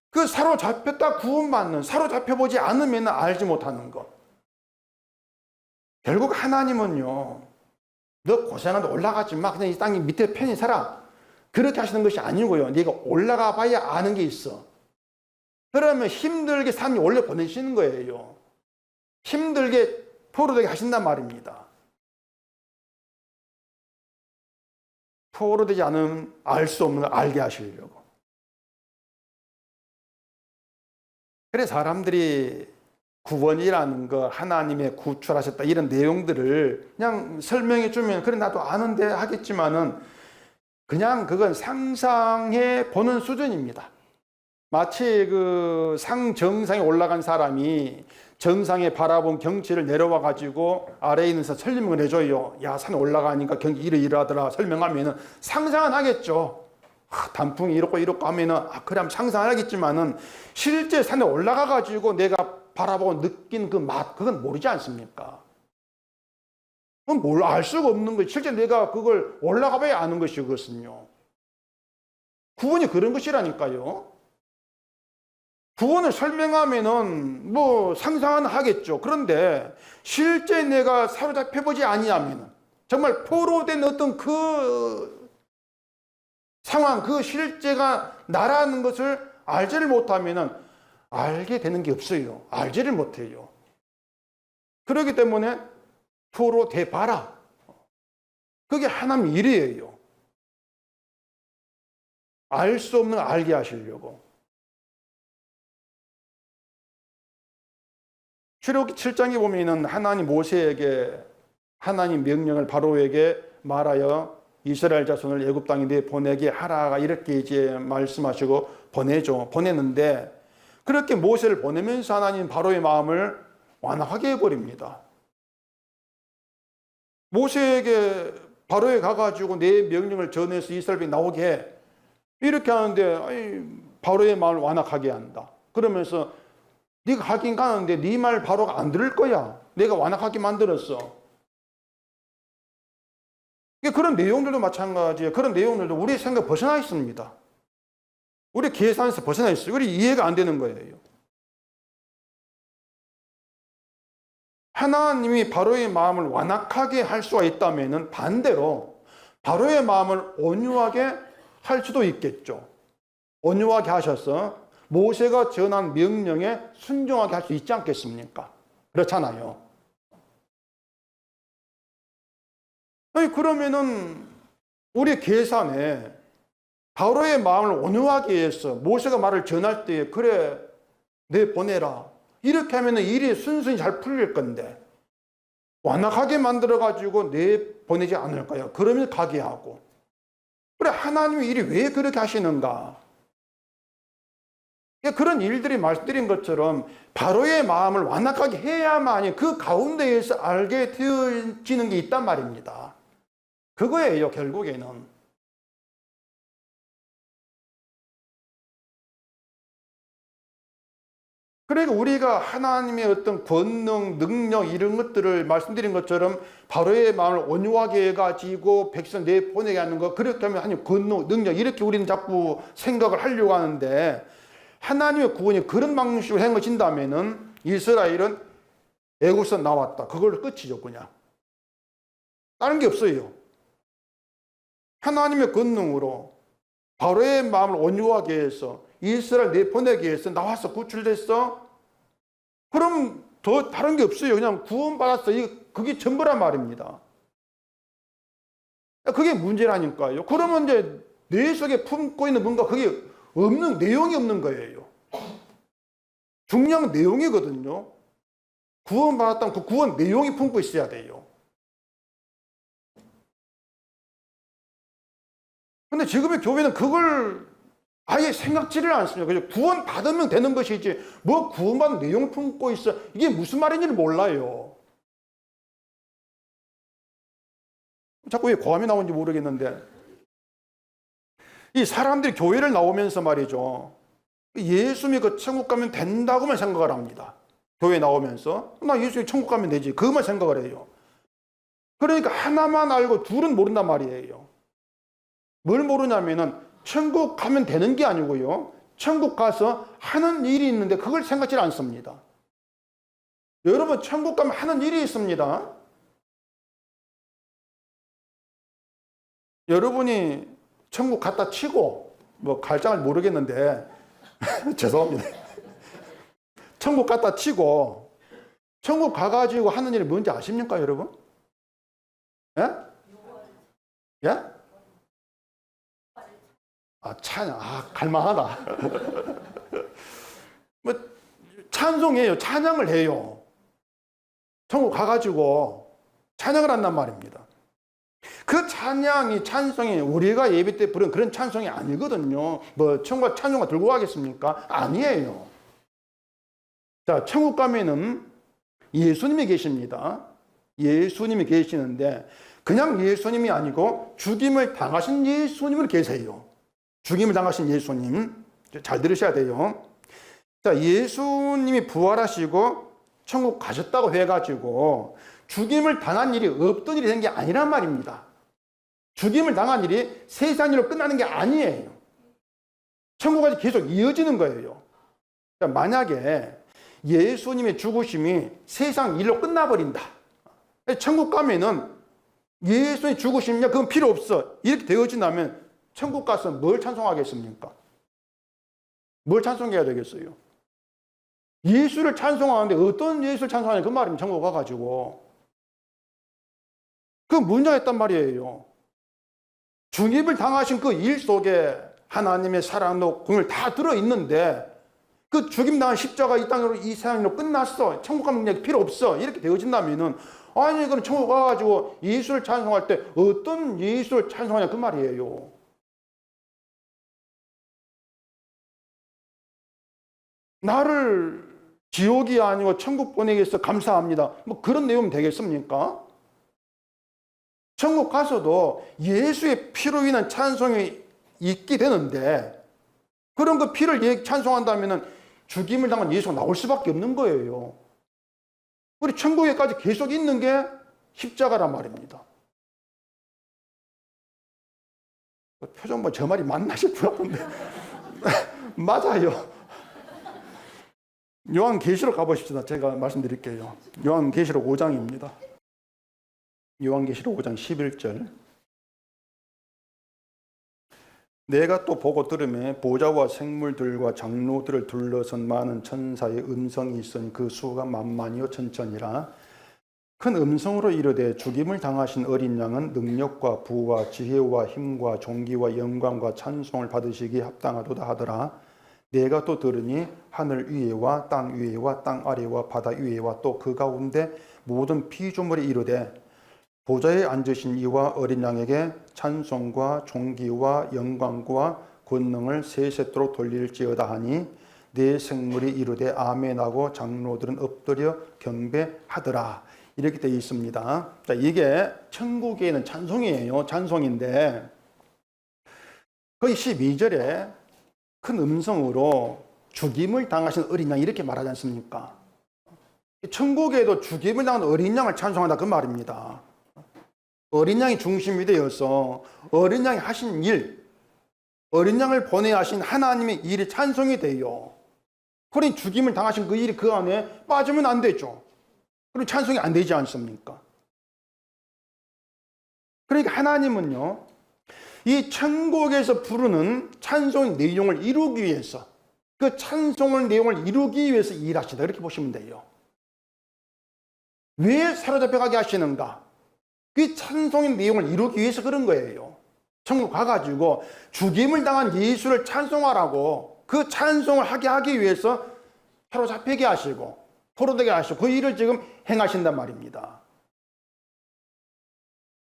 그 사로잡혔다 구원받는, 사로잡혀 보지 않으면 알지 못하는 것. 결국 하나님은요, 너 고생한다 올라가지 마, 그냥 이 땅 밑에 편히 살아, 그렇게 하시는 것이 아니고요, 네가 올라가 봐야 아는 게 있어. 그러면 힘들게 산 위에 올려 보내시는 거예요. 힘들게 포로되게 하신단 말입니다. 포로되지 않으면 알 수 없는 걸 알게 하시려고. 그래 사람들이 구원이라는 거, 하나님의 구출하셨다 이런 내용들을 그냥 설명해 주면 그래 나도 아는데 하겠지만은, 그냥 그건 상상해 보는 수준입니다. 마치 그 상 정상에 올라간 사람이 정상에 바라본 경치를 내려와 가지고 아래에 있는 사 설명을 해줘요. 야, 산에 올라가니까 경치 이러이러하더라 상상하면은 상상은 하겠죠. 단풍이 이렇고 하면은 그래 하면 상상을 하겠지만은, 실제 산에 올라가 가지고 내가 바라보고 느낀 그 맛, 그건 모르지 않습니까? 그건 뭘 알 수가 없는 거예요. 실제 내가 그걸 올라가 봐야 아는 것이, 그것은요. 구원이 그런 것이라니까요. 구원을 설명하면은 뭐 상상은 하겠죠. 그런데 실제 내가 사로잡혀 보지 아니하면은, 정말 포로된 어떤 그 상황, 그 실제가 나라는 것을 알지를 못하면은 알게 되는 게 없어요. 알지를 못해요. 그렇기 때문에 포로 돼봐라. 그게 하나님 일이에요. 알 수 없는 걸 알게 하시려고. 출애굽기 7장에 보면은 하나님 모세에게 하나님 명령을 바로에게 말하여 이스라엘 자손을 애굽 땅에 내보내게 하라가 이렇게 이제 말씀하시고 보내는데, 그렇게 모세를 보내면서 하나님 바로의 마음을 완악하게 해버립니다. 모세에게 바로에 가가지고 내 명령을 전해서 이스라엘이 나오게 해, 이렇게 하는데 바로의 마음을 완악하게 한다. 그러면서 네가 가긴 가는데 네 말 바로가 안 들을 거야. 내가 완악하게 만들었어. 그런 내용들도 마찬가지예요. 그런 내용들도 우리의 생각 벗어나 있습니다. 우리 계산에서 벗어나 있어요. 우리 이해가 안 되는 거예요. 하나님이 바로의 마음을 완악하게 할 수가 있다면 반대로 바로의 마음을 온유하게 할 수도 있겠죠. 온유하게 하셔서 모세가 전한 명령에 순종하게 할 수 있지 않겠습니까? 그렇잖아요. 아니, 그러면은 우리 계산에 바로의 마음을 온유하게 해서 모세가 말을 전할 때에 그래 내 보내라 이렇게 하면 일이 순순히 잘 풀릴 건데, 완악하게 만들어가지고 내 보내지 않을까요? 그러면 가게 하고. 그래 하나님이 일이 왜 그렇게 하시는가? 그런 일들이 말씀드린 것처럼 바로의 마음을 완악하게 해야만이 그 가운데에서 알게 되어지는 게 있단 말입니다. 그거예요, 결국에는. 그러니까 우리가 하나님의 어떤 권능, 능력 이런 것들을 말씀드린 것처럼 바로의 마음을 온유하게 해가지고 백성 내보내게 하는 거, 그렇게 하면 하나님 권능, 능력 이렇게 우리는 자꾸 생각을 하려고 하는데, 하나님의 구원이 그런 방식으로 행해진다면은 이스라엘은 애굽에서 나왔다, 그걸로 끝이죠. 그냥 다른 게 없어요. 하나님의 권능으로 바로의 마음을 온유하게 해서 이스라엘 내보내기 위해서 나와서 구출됐어? 그럼 더 다른 게 없어요. 그냥 구원받았어. 그게 전부란 말입니다. 그게 문제라니까요. 그러면 이제 뇌 속에 품고 있는 뭔가 그게 없는, 내용이 없는 거예요. 중요한 내용이거든요. 구원받았다면 그 구원 내용이 품고 있어야 돼요. 근데 지금의 교회는 그걸 아예 생각지를 않습니다. 그죠? 구원 받으면 되는 것이지, 뭐 구원받은 내용 품고 있어. 이게 무슨 말인지를 몰라요. 자꾸 왜 고함이 나오는지 모르겠는데, 이 사람들이 교회를 나오면서 말이죠, 예수 믿고 천국 가면 된다고만 생각을 합니다. 교회 나오면서 나 예수 믿고 천국 가면 되지, 그것만 생각을 해요. 그러니까 하나만 알고 둘은 모른단 말이에요. 뭘 모르냐면은 천국 가면 되는 게 아니고요, 천국 가서 하는 일이 있는데 그걸 생각지 않습니다. 여러분, 천국 가면 하는 일이 있습니다. 여러분이 천국 갔다 치고, 뭐 갈장을 모르겠는데 죄송합니다. 천국 갔다 치고 천국 가가지고 하는 일이 뭔지 아십니까, 여러분? 예? 예? 찬양. 갈만하다. 뭐, 찬송해요. 찬양을 해요. 천국 가가지고 찬양을 한단 말입니다. 그 찬양이, 찬송이 우리가 예배 때 부른 그런 찬송이 아니거든요. 뭐, 천국 찬송가 들고 가겠습니까? 아니에요. 자, 천국 가면은 예수님이 계십니다. 예수님이 계시는데, 그냥 예수님이 아니고 죽임을 당하신 예수님을 계세요. 죽임을 당하신 예수님, 잘 들으셔야 돼요. 자, 예수님이 부활하시고 천국 가셨다고 해가지고 죽임을 당한 일이 없던 일이 된 게 아니란 말입니다. 죽임을 당한 일이 세상 일로 끝나는 게 아니에요. 천국까지 계속 이어지는 거예요. 자, 만약에 예수님의 죽으심이 세상 일로 끝나버린다, 천국 가면은 예수님이 죽으심이냐, 그건 필요 없어, 이렇게 되어진다면 천국 가서 뭘 찬송하겠습니까? 뭘 찬송해야 되겠어요? 예수를 찬송하는데 어떤 예수를 찬송하냐, 그 말입니다. 천국 가가지고. 그 문제가 있단 말이에요. 죽임을 당하신 그 일 속에 하나님의 사랑도 공을 다 들어있는데, 그 죽임 당한 십자가 이 땅으로, 이 세상으로 끝났어, 천국 가면 그냥 필요 없어, 이렇게 되어진다면은, 아니 그럼 천국 가가지고 예수를 찬송할 때 어떤 예수를 찬송하냐, 그 말이에요. 나를 지옥이 아니고 천국 보내기 위해서 감사합니다, 뭐 그런 내용이 되겠습니까? 천국 가서도 예수의 피로 인한 찬송이 있게 되는데, 그런 그 피를 찬송한다면 죽임을 당한 예수가 나올 수밖에 없는 거예요. 우리 천국에까지 계속 있는 게 십자가란 말입니다. 표정 봐, 저 말이 맞나 싶은데 맞아요. 요한계시록 가보십시다. 제가 말씀드릴게요. 요한계시록 5장입니다. 요한계시록 5장 11절. 내가 또 보고 들으매 보좌와 생물들과 장로들을 둘러선 많은 천사의 음성이 있으니 그 수가 만만이요 천천이라. 큰 음성으로 이르되 죽임을 당하신 어린 양은 능력과 부와 지혜와 힘과 존귀와 영광과 찬송을 받으시기에 합당하도다 하더라. 내가 또 들으니 하늘 위에와 땅 위에와 땅 아래와 바다 위에와 또 그 가운데 모든 피조물이 이르되 보좌에 앉으신 이와 어린 양에게 찬송과 존귀와 영광과 권능을 세세토록 돌릴지어다 하니 네 생물이 이르되 아멘하고 장로들은 엎드려 경배하더라. 이렇게 되어 있습니다. 자, 이게 천국에 있는 찬송이에요. 찬송인데 거기 12절에 큰 음성으로 죽임을 당하신 어린 양 이렇게 말하지 않습니까? 천국에도 죽임을 당한 어린 양을 찬송한다 그 말입니다. 어린 양이 중심이 되어서 어린 양이 하신 일, 어린 양을 보내야 하신 하나님의 일이 찬송이 돼요. 그러니 죽임을 당하신 그 일이 그 안에 빠지면 안 되죠. 그리고 찬송이 안 되지 않습니까? 그러니까 하나님은요, 이 천국에서 부르는 찬송의 내용을 이루기 위해서, 그 찬송의 내용을 이루기 위해서 일하시다 이렇게 보시면 돼요. 왜 사로잡혀가게 하시는가? 그 찬송의 내용을 이루기 위해서 그런 거예요. 천국 가가지고 죽임을 당한 예수를 찬송하라고, 그 찬송을 하기 위해서 사로잡히게 하시고 포로되게 하시고 그 일을 지금 행하신단 말입니다.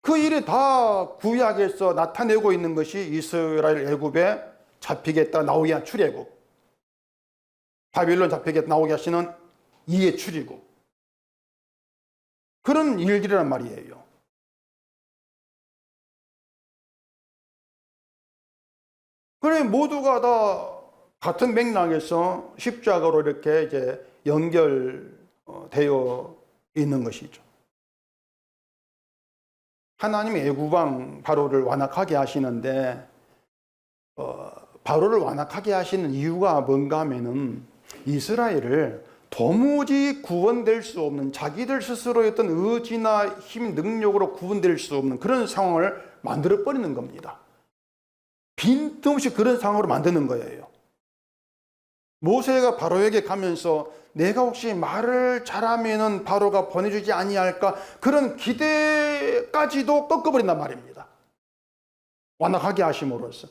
그 일이 다 구약에서 나타내고 있는 것이 이스라엘 애굽에 잡히겠다 나오게 한 출애굽, 바빌론 잡히겠다 나오게 하시는 이의 출애굽, 그런 일들이란 말이에요. 그래 모두가 다 같은 맥락에서 십자가로 이렇게 이제 연결되어 있는 것이죠. 하나님이 애굽왕 바로를 완악하게 하시는데 바로를 완악하게 하시는 이유가 뭔가 하면은 이스라엘을 도무지 구원될 수 없는, 자기들 스스로의 어떤 의지나 힘, 능력으로 구원될 수 없는 그런 상황을 만들어버리는 겁니다. 빈틈없이 그런 상황으로 만드는 거예요. 모세가 바로에게 가면서 내가 혹시 말을 잘하면은 바로가 보내주지 아니할까, 그런 기대까지도 꺾어버린단 말입니다. 완악하게 하심으로써.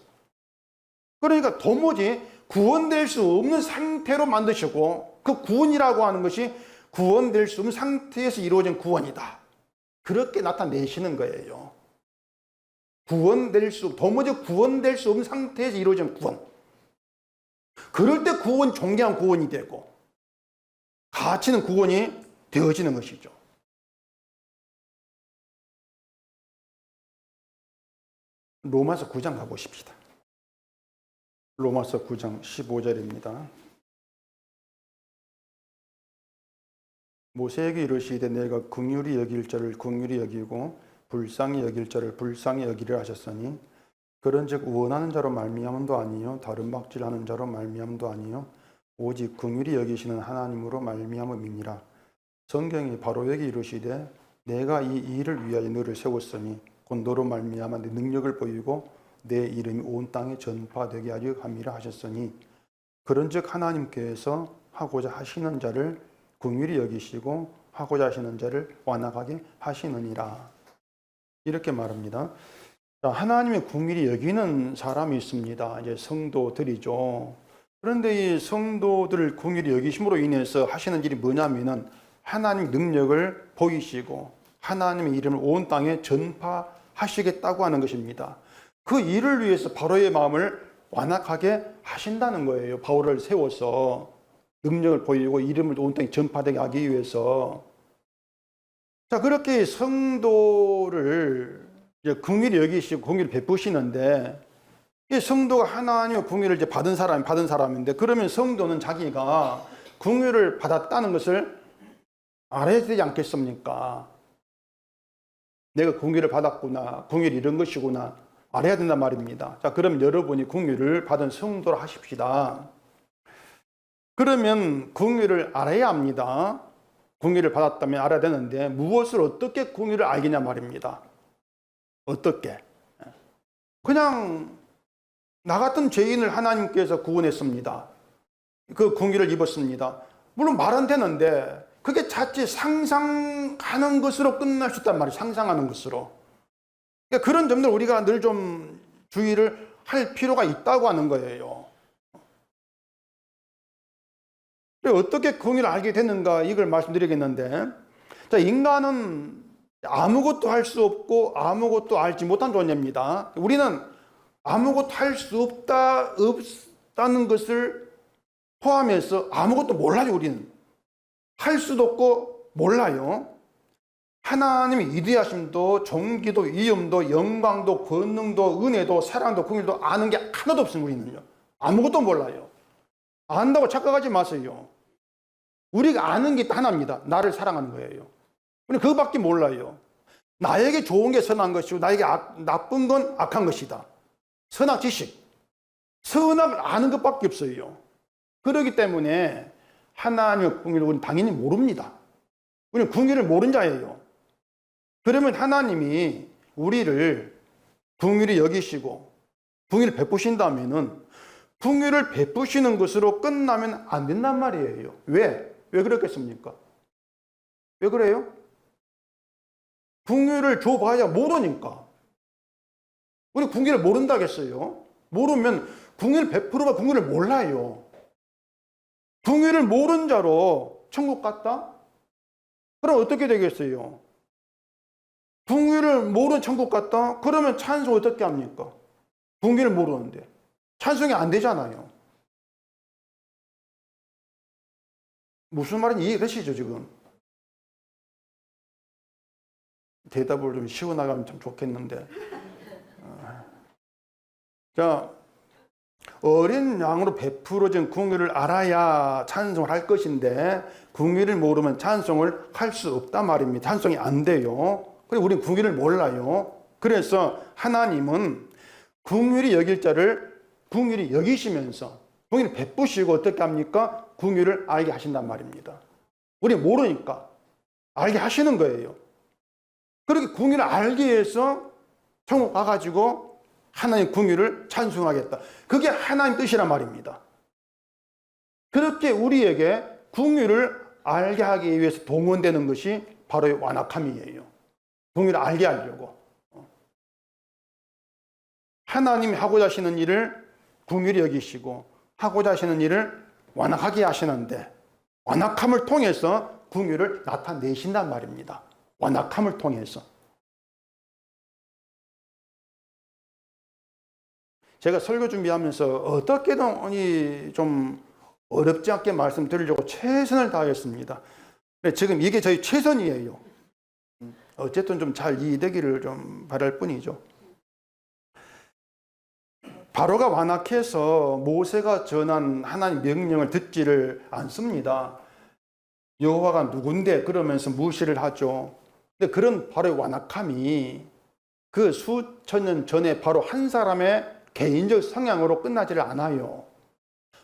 그러니까 도무지 구원될 수 없는 상태로 만드시고, 그 구원이라고 하는 것이 구원될 수 없는 상태에서 이루어진 구원이다, 그렇게 나타내시는 거예요. 도무지 구원될 수 없는 상태에서 이루어진 구원. 그럴 때 구원, 존귀한 구원이 되고 가치 있는 구원이 되어지는 것이죠. 로마서 9장 가보십시다. 로마서 9장 15절입니다. 모세에게 이르시되 내가 긍휼히 여길 자를 긍휼히 여기고 불쌍히 여길 자를 불쌍히 여기려 하셨으니 그런즉 원하는 자로 말미암음도 아니요 다른 박질하는 자로 말미암음도 아니요 오직 긍휼히 여기시는 하나님으로 말미암음이니라. 성경이 바로에게 이르시되 내가 이 일을 위하여 너를 세웠으니 곧 너로 말미암아 내 능력을 보이고 내 이름이 온 땅에 전파되게 하려 함이라 하셨으니 그런즉 하나님께서 하고자 하시는 자를 긍휼히 여기시고 하고자 하시는 자를 완악하게 하시느니라. 이렇게 말합니다. 하나님의 긍휼히 여기는 사람이 있습니다. 이제 성도들이죠. 그런데 이 성도들을 긍휼히 여기심으로 인해서 하시는 일이 뭐냐면은 하나님 능력을 보이시고 하나님의 이름을 온 땅에 전파하시겠다고 하는 것입니다. 그 일을 위해서 바로의 마음을 완악하게 하신다는 거예요. 바울을 세워서 능력을 보이고 이름을 온 땅에 전파되게 하기 위해서. 자, 그렇게 성도를 이제 긍휼히 여기시고 긍휼히 베푸시는데, 이 성도가 하나님의 긍휼을 이제 받은 사람인데, 그러면 성도는 자기가 긍휼을 받았다는 것을 알아야 되지 않겠습니까? 내가 긍휼을 받았구나, 긍휼이 이런 것이구나 알아야 된단 말입니다. 자, 그럼 여러분이 긍휼을 받은 성도로 하십시다. 그러면 긍휼을 알아야 합니다. 긍휼을 받았다면 알아야 되는데 무엇을 어떻게 긍휼을 알겠냐 말입니다. 어떻게? 그냥 나 같은 죄인을 하나님께서 구원했습니다. 그 긍휼을 입었습니다. 물론 말은 되는데 그게 자칫 상상하는 것으로 끝날 수 있단 말이에요. 상상하는 것으로. 그러니까 그런 점들 우리가 늘 좀 주의를 할 필요가 있다고 하는 거예요. 어떻게 긍휼을 알게 되는가, 이걸 말씀드리겠는데, 자, 인간은 아무것도 할 수 없고 아무것도 알지 못한 존재입니다. 우리는 아무것도 할 수 없다는 것을 포함해서 아무것도 몰라요. 우리는 할 수도 없고 몰라요. 하나님의 위대하심도 존귀도 위엄도 영광도 권능도 은혜도 사랑도 긍휼도 아는 게 하나도 없습니다. 우리는요, 아무것도 몰라요. 안다고 착각하지 마세요. 우리가 아는 게 하나입니다. 나를 사랑하는 거예요. 우리 그거밖에 몰라요. 나에게 좋은 게 선한 것이고 나에게 나쁜 건 악한 것이다. 선악 지식, 선악을 아는 것밖에 없어요. 그렇기 때문에 하나님의 궁유를 우리는 당연히 모릅니다. 우리는 궁유를 모르는 자예요. 그러면 하나님이 우리를 궁유를 여기시고 궁유를 베푸신다면은 궁유를 베푸시는 것으로 끝나면 안 된단 말이에요. 왜? 왜 그렇겠습니까? 왜 그래요? 궁유를 줘봐야 모르니까. 우리 궁유를 모른다겠어요? 모르면 궁유를 베풀어봐 궁유를 몰라요. 궁유를 모른 자로 천국 갔다? 그럼 어떻게 되겠어요? 궁유를 모르는 천국 갔다? 그러면 찬송 어떻게 합니까? 궁유를 모르는데 찬송이 안 되잖아요. 무슨 말인지 이해되시죠 지금? 대답을 좀 시원하게 참 좋겠는데. 자, 어린 양으로 베풀어진 궁유를 알아야 찬송을 할 것인데 궁유를 모르면 찬송을 할 수 없단 말입니다. 찬송이 안 돼요. 그리고 우리는 궁유를 몰라요. 그래서 하나님은 궁유를 여길 자를 궁유를 여기시면서 궁유를 베푸시고 어떻게 합니까? 궁유를 알게 하신단 말입니다. 우리 모르니까 알게 하시는 거예요. 그렇게 궁유를 알기 위해서 천국 가가지고 하나님의 궁유를 찬송하겠다. 그게 하나님 뜻이란 말입니다. 그렇게 우리에게 궁유를 알게 하기 위해서 동원되는 것이 바로 완악함이에요. 궁유를 알게 하려고. 하나님이 하고자 하시는 일을 궁유히 여기시고 하고자 하시는 일을 완악하게 하시는데 완악함을 통해서 궁유를 나타내신단 말입니다. 완악함을 통해서. 제가 설교 준비하면서 어떻게든 좀 어렵지 않게 말씀드리려고 최선을 다하겠습니다. 지금 이게 저희 최선이에요. 어쨌든 좀 잘 이해되기를 좀 바랄 뿐이죠. 바로가 완악해서 모세가 전한 하나님 명령을 듣지를 않습니다. 여호와가 누군데 그러면서 무시를 하죠. 근데 그런 바로의 완악함이 그 수천 년 전에 바로 한 사람의 개인적 성향으로 끝나지를 않아요.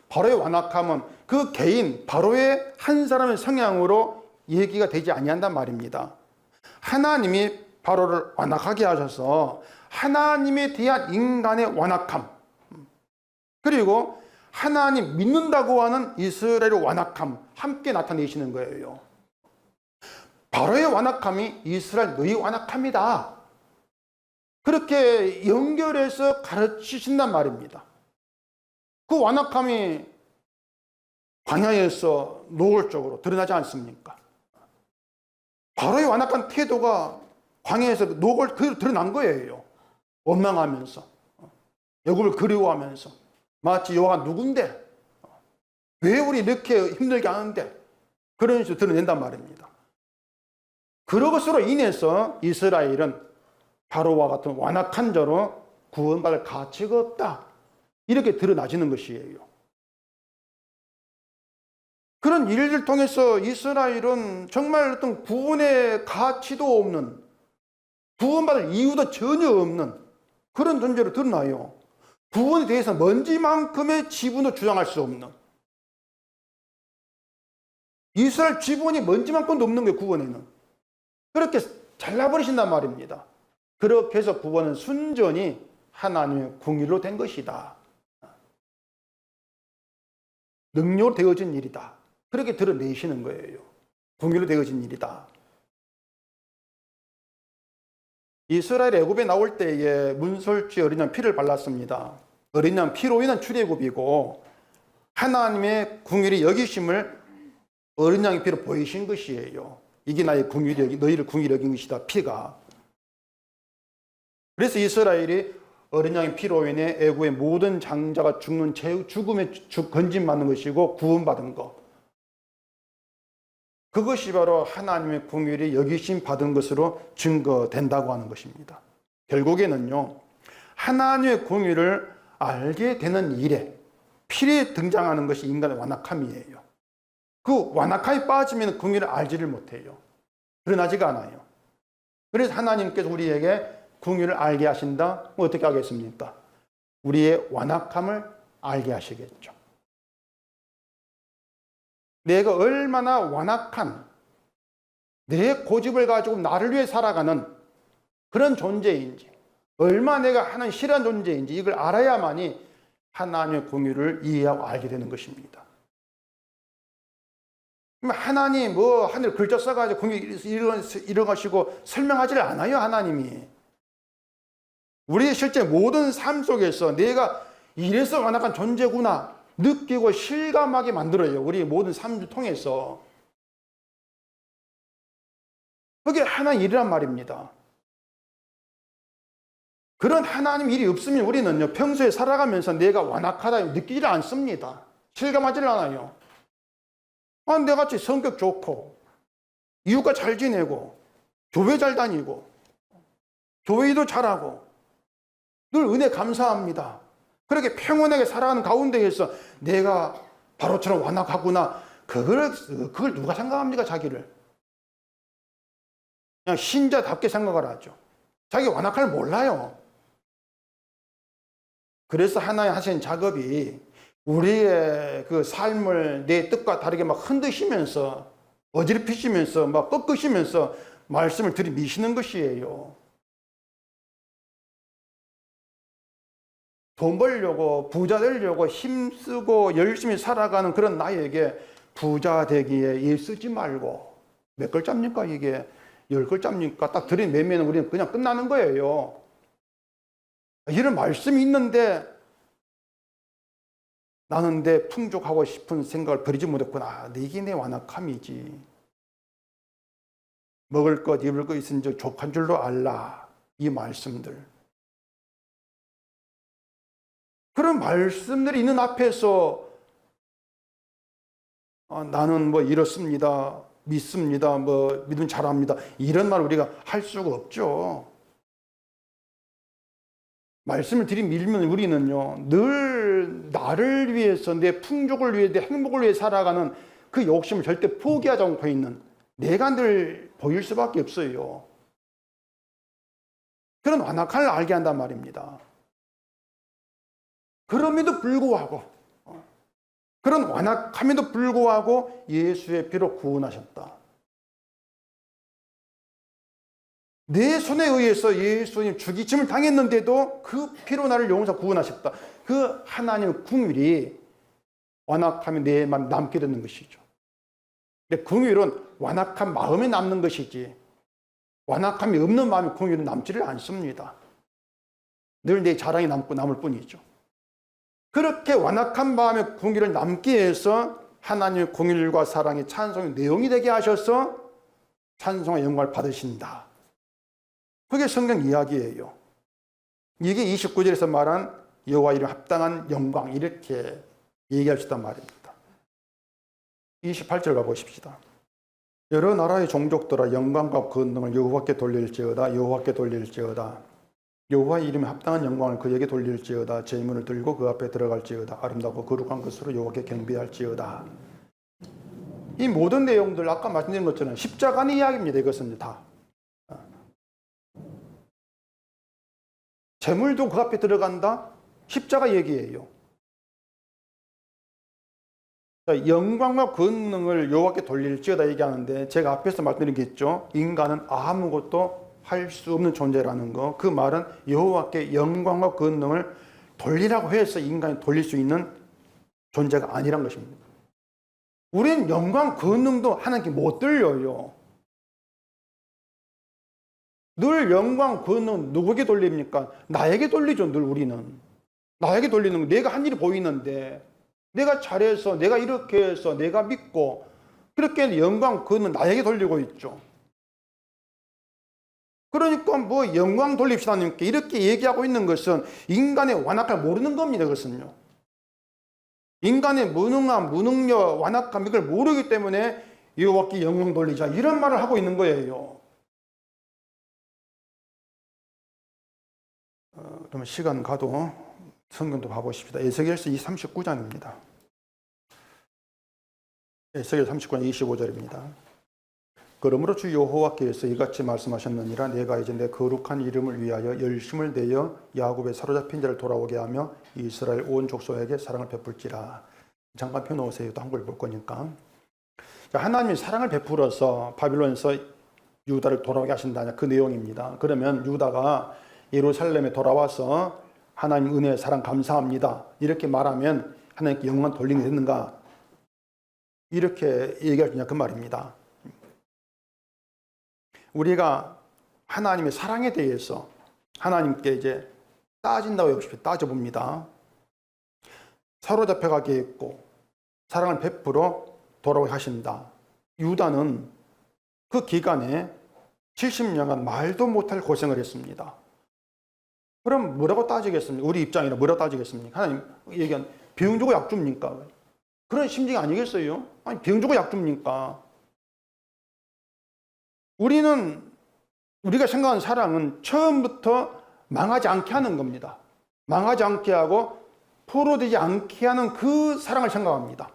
바로의 완악함은 그 개인 바로의 한 사람의 성향으로 얘기가 되지 아니한단 말입니다. 하나님이 바로를 완악하게 하셔서 하나님에 대한 인간의 완악함, 그리고 하나님 믿는다고 하는 이스라엘의 완악함 함께 나타내시는 거예요. 바로의 완악함이 이스라엘 너희 완악함이다. 그렇게 연결해서 가르치신단 말입니다. 그 완악함이 광야에서 노골적으로 드러나지 않습니까? 바로의 완악한 태도가 광야에서 노골적으로 드러난 거예요. 원망하면서, 애굽을 그리워하면서, 마치 여호와가 누군데, 왜 우리 이렇게 힘들게 하는데, 그런 식으로 드러낸단 말입니다. 그것으로 인해서 이스라엘은 바로와 같은 완악한 자로 구원받을 가치가 없다, 이렇게 드러나지는 것이에요. 그런 일을 통해서 이스라엘은 정말 어떤 구원의 가치도 없는, 구원받을 이유도 전혀 없는 그런 존재로 드러나요. 구원에 대해서 먼지만큼의 지분도 주장할 수 없는, 이스라엘 지분이 먼지만큼도 없는 게 구원에는. 그렇게 잘라버리신단 말입니다. 그렇게 해서 구원은 순전히 하나님의 궁일로 된 것이다. 능력으로 되어진 일이다. 그렇게 드러내시는 거예요. 궁일로 되어진 일이다. 이스라엘 애굽에 나올 때에 문설주에 어린 양 피를 발랐습니다. 어린 양 피로 인한 출애굽이고 하나님의 궁일이 여기심을 어린 양의 피로 보이신 것이에요. 이게 나의 궁일이, 너희를 궁일이 여긴 것이다. 피가. 그래서 이스라엘이 어린 양의 피로 인해 애굽의 모든 장자가 죽는 죽음에 건짐받는 것이고 구원받은 것. 그것이 바로 하나님의 궁일이 여기심 받은 것으로 증거된다고 하는 것입니다. 결국에는요, 하나님의 궁일을 알게 되는 일에 필히 등장하는 것이 인간의 완악함이에요. 그 완악함이 빠지면 긍휼을 알지를 못해요. 드러나지가 않아요. 그래서 하나님께서 우리에게 긍휼을 알게 하신다. 어떻게 하겠습니까? 우리의 완악함을 알게 하시겠죠. 내가 얼마나 완악한 내 고집을 가지고 나를 위해 살아가는 그런 존재인지, 얼마나 내가 하나님 싫어하는 존재인지 이걸 알아야만이 하나님의 긍휼을 이해하고 알게 되는 것입니다. 하나님 하늘 글자 써가지고 긍휼 이런 것이고 설명하지를 않아요. 하나님이 우리의 실제 모든 삶 속에서 내가 이래서 완악한 존재구나 느끼고 실감하게 만들어요. 우리 모든 삶을 통해서. 그게 하나님 일이란 말입니다. 그런 하나님 일이 없으면 우리는요, 평소에 살아가면서 내가 완악하다 느끼지를 않습니다. 실감하지를 않아요. 내같이 성격 좋고, 이웃과 잘 지내고, 교회 잘 다니고, 교회도 잘하고, 늘 은혜 감사합니다. 그렇게 평온하게 살아가는 가운데에서 내가 바로처럼 완악하구나. 그걸 누가 생각합니까, 자기를? 그냥 신자답게 생각을 하죠. 자기 완악함을 몰라요. 그래서 하나님 하신 작업이 우리의 그 삶을 내 뜻과 다르게 막 흔드시면서 어지럽히시면서 막 꺾으시면서 말씀을 들이미시는 것이에요. 돈 벌려고 부자 되려고 힘쓰고 열심히 살아가는 그런 나에게 부자 되기에 일 쓰지 말고 몇 글자입니까 이게? 10글자입니까? 딱 들이매면 우리는 그냥 끝나는 거예요. 이런 말씀이 있는데 나는 내 풍족하고 싶은 생각을 버리지 못했구나. 이게 내 완악함이지. 먹을 것 입을 것 있은지 족한 줄로 알라. 이 말씀들. 그런 말씀들이 있는 앞에서 나는 이렇습니다. 믿습니다. 믿음 잘합니다. 이런 말 우리가 할 수가 없죠. 말씀을 들이밀면 우리는요, 늘 나를 위해서, 내 풍족을 위해, 내 행복을 위해 살아가는 그 욕심을 절대 포기하지 않고 있는 내가 늘 보일 수밖에 없어요. 그런 완악함을 알게 한단 말입니다. 그럼에도 불구하고, 그런 완악함에도 불구하고 예수의 피로 구원하셨다. 내 손에 의해서 예수님 죽이심을 당했는데도 그 피로 나를 용서 구원하셨다. 그 하나님의 긍휼이 완악함이 내 마음에 남게 되는 것이죠. 근데 긍휼은 완악한 마음에 남는 것이지 완악함이 없는 마음에 긍휼은 남지를 않습니다. 늘 내 자랑이 남을 뿐이죠. 그렇게 완악한 마음에 긍휼을 남기 위해서 하나님의 긍휼과 사랑이 찬송의 내용이 되게 하셔서 찬송의 영광을 받으신다. 그게 성경 이야기예요. 이게 29절에서 말한 여호와 이름 합당한 영광 이렇게 얘기할 수 있단 말입니다. 28절 가보십시다. 여러 나라의 종족들아 영광과 권능을 여호와께 돌릴지어다. 여호와께 돌릴지어다. 여호와의 이름에 합당한 영광을 그에게 돌릴지어다. 제물을 들고 그 앞에 들어갈지어다. 아름답고 거룩한 것으로 여호와께 경배할지어다. 이 모든 내용들 아까 말씀드린 것처럼 십자가의 이야기입니다. 이것은 다. 제물도 그 앞에 들어간다? 십자가 얘기예요. 영광과 권능을 여호와께 돌릴지어다 얘기하는데 제가 앞에서 말씀드린 게 있죠. 인간은 아무것도 할 수 없는 존재라는 거. 그 말은 여호와께 영광과 권능을 돌리라고 해서 인간이 돌릴 수 있는 존재가 아니란 것입니다. 우리는 영광, 권능도 하나님께 못 돌려요. 늘 영광, 권능 누구에게 돌립니까? 나에게 돌리죠. 늘 우리는. 나에게 돌리는 거. 내가 한 일이 보이는데 내가 잘해서 내가 이렇게 해서 내가 믿고 그렇게 영광, 권능 나에게 돌리고 있죠. 그러니까 영광 돌립시다 하나님께 이렇게 얘기하고 있는 것은 인간의 완악함을 모르는 겁니다. 그것은요. 인간의 무능함, 무능력, 완악함 이걸 모르기 때문에 여호와께 영광 돌리자 이런 말을 하고 있는 거예요. 그러면 시간 가도 성경도 봐보십시다. 에스겔서 39장입니다. 에스겔 39장 25절입니다. 그러므로 주 여호와께서 이같이 말씀하셨느니라. 내가 이제 내 거룩한 이름을 위하여 열심을 내어 야곱의 사로잡힌 자를 돌아오게 하며 이스라엘 온 족속에게 사랑을 베풀지라. 잠깐 펴놓으세요. 또 한글 볼 거니까. 하나님이 사랑을 베풀어서 바빌론에서 유다를 돌아오게 하신다. 그 내용입니다. 그러면 유다가 예루살렘에 돌아와서 하나님 은혜 사랑 감사합니다. 이렇게 말하면 하나님께 영광 돌리게 됐는가? 이렇게 얘기할 수 있냐 그 말입니다. 우리가 하나님의 사랑에 대해서 하나님께 이제 따진다고 따져봅니다. 사로잡혀가게 했고 사랑을 베풀어 돌아오게 하신다. 유다는 그 기간에 70년간 말도 못할 고생을 했습니다. 그럼 뭐라고 따지겠습니까? 우리 입장이라 뭐라고 따지겠습니까? 하나님 얘기한 병 주고 약 줍니까? 그런 심정이 아니겠어요? 아니 병 주고 약 줍니까? 우리가 생각하는 사랑은 처음부터 망하지 않게 하는 겁니다. 망하지 않게 하고 포로되지 않게 하는 그 사랑을 생각합니다.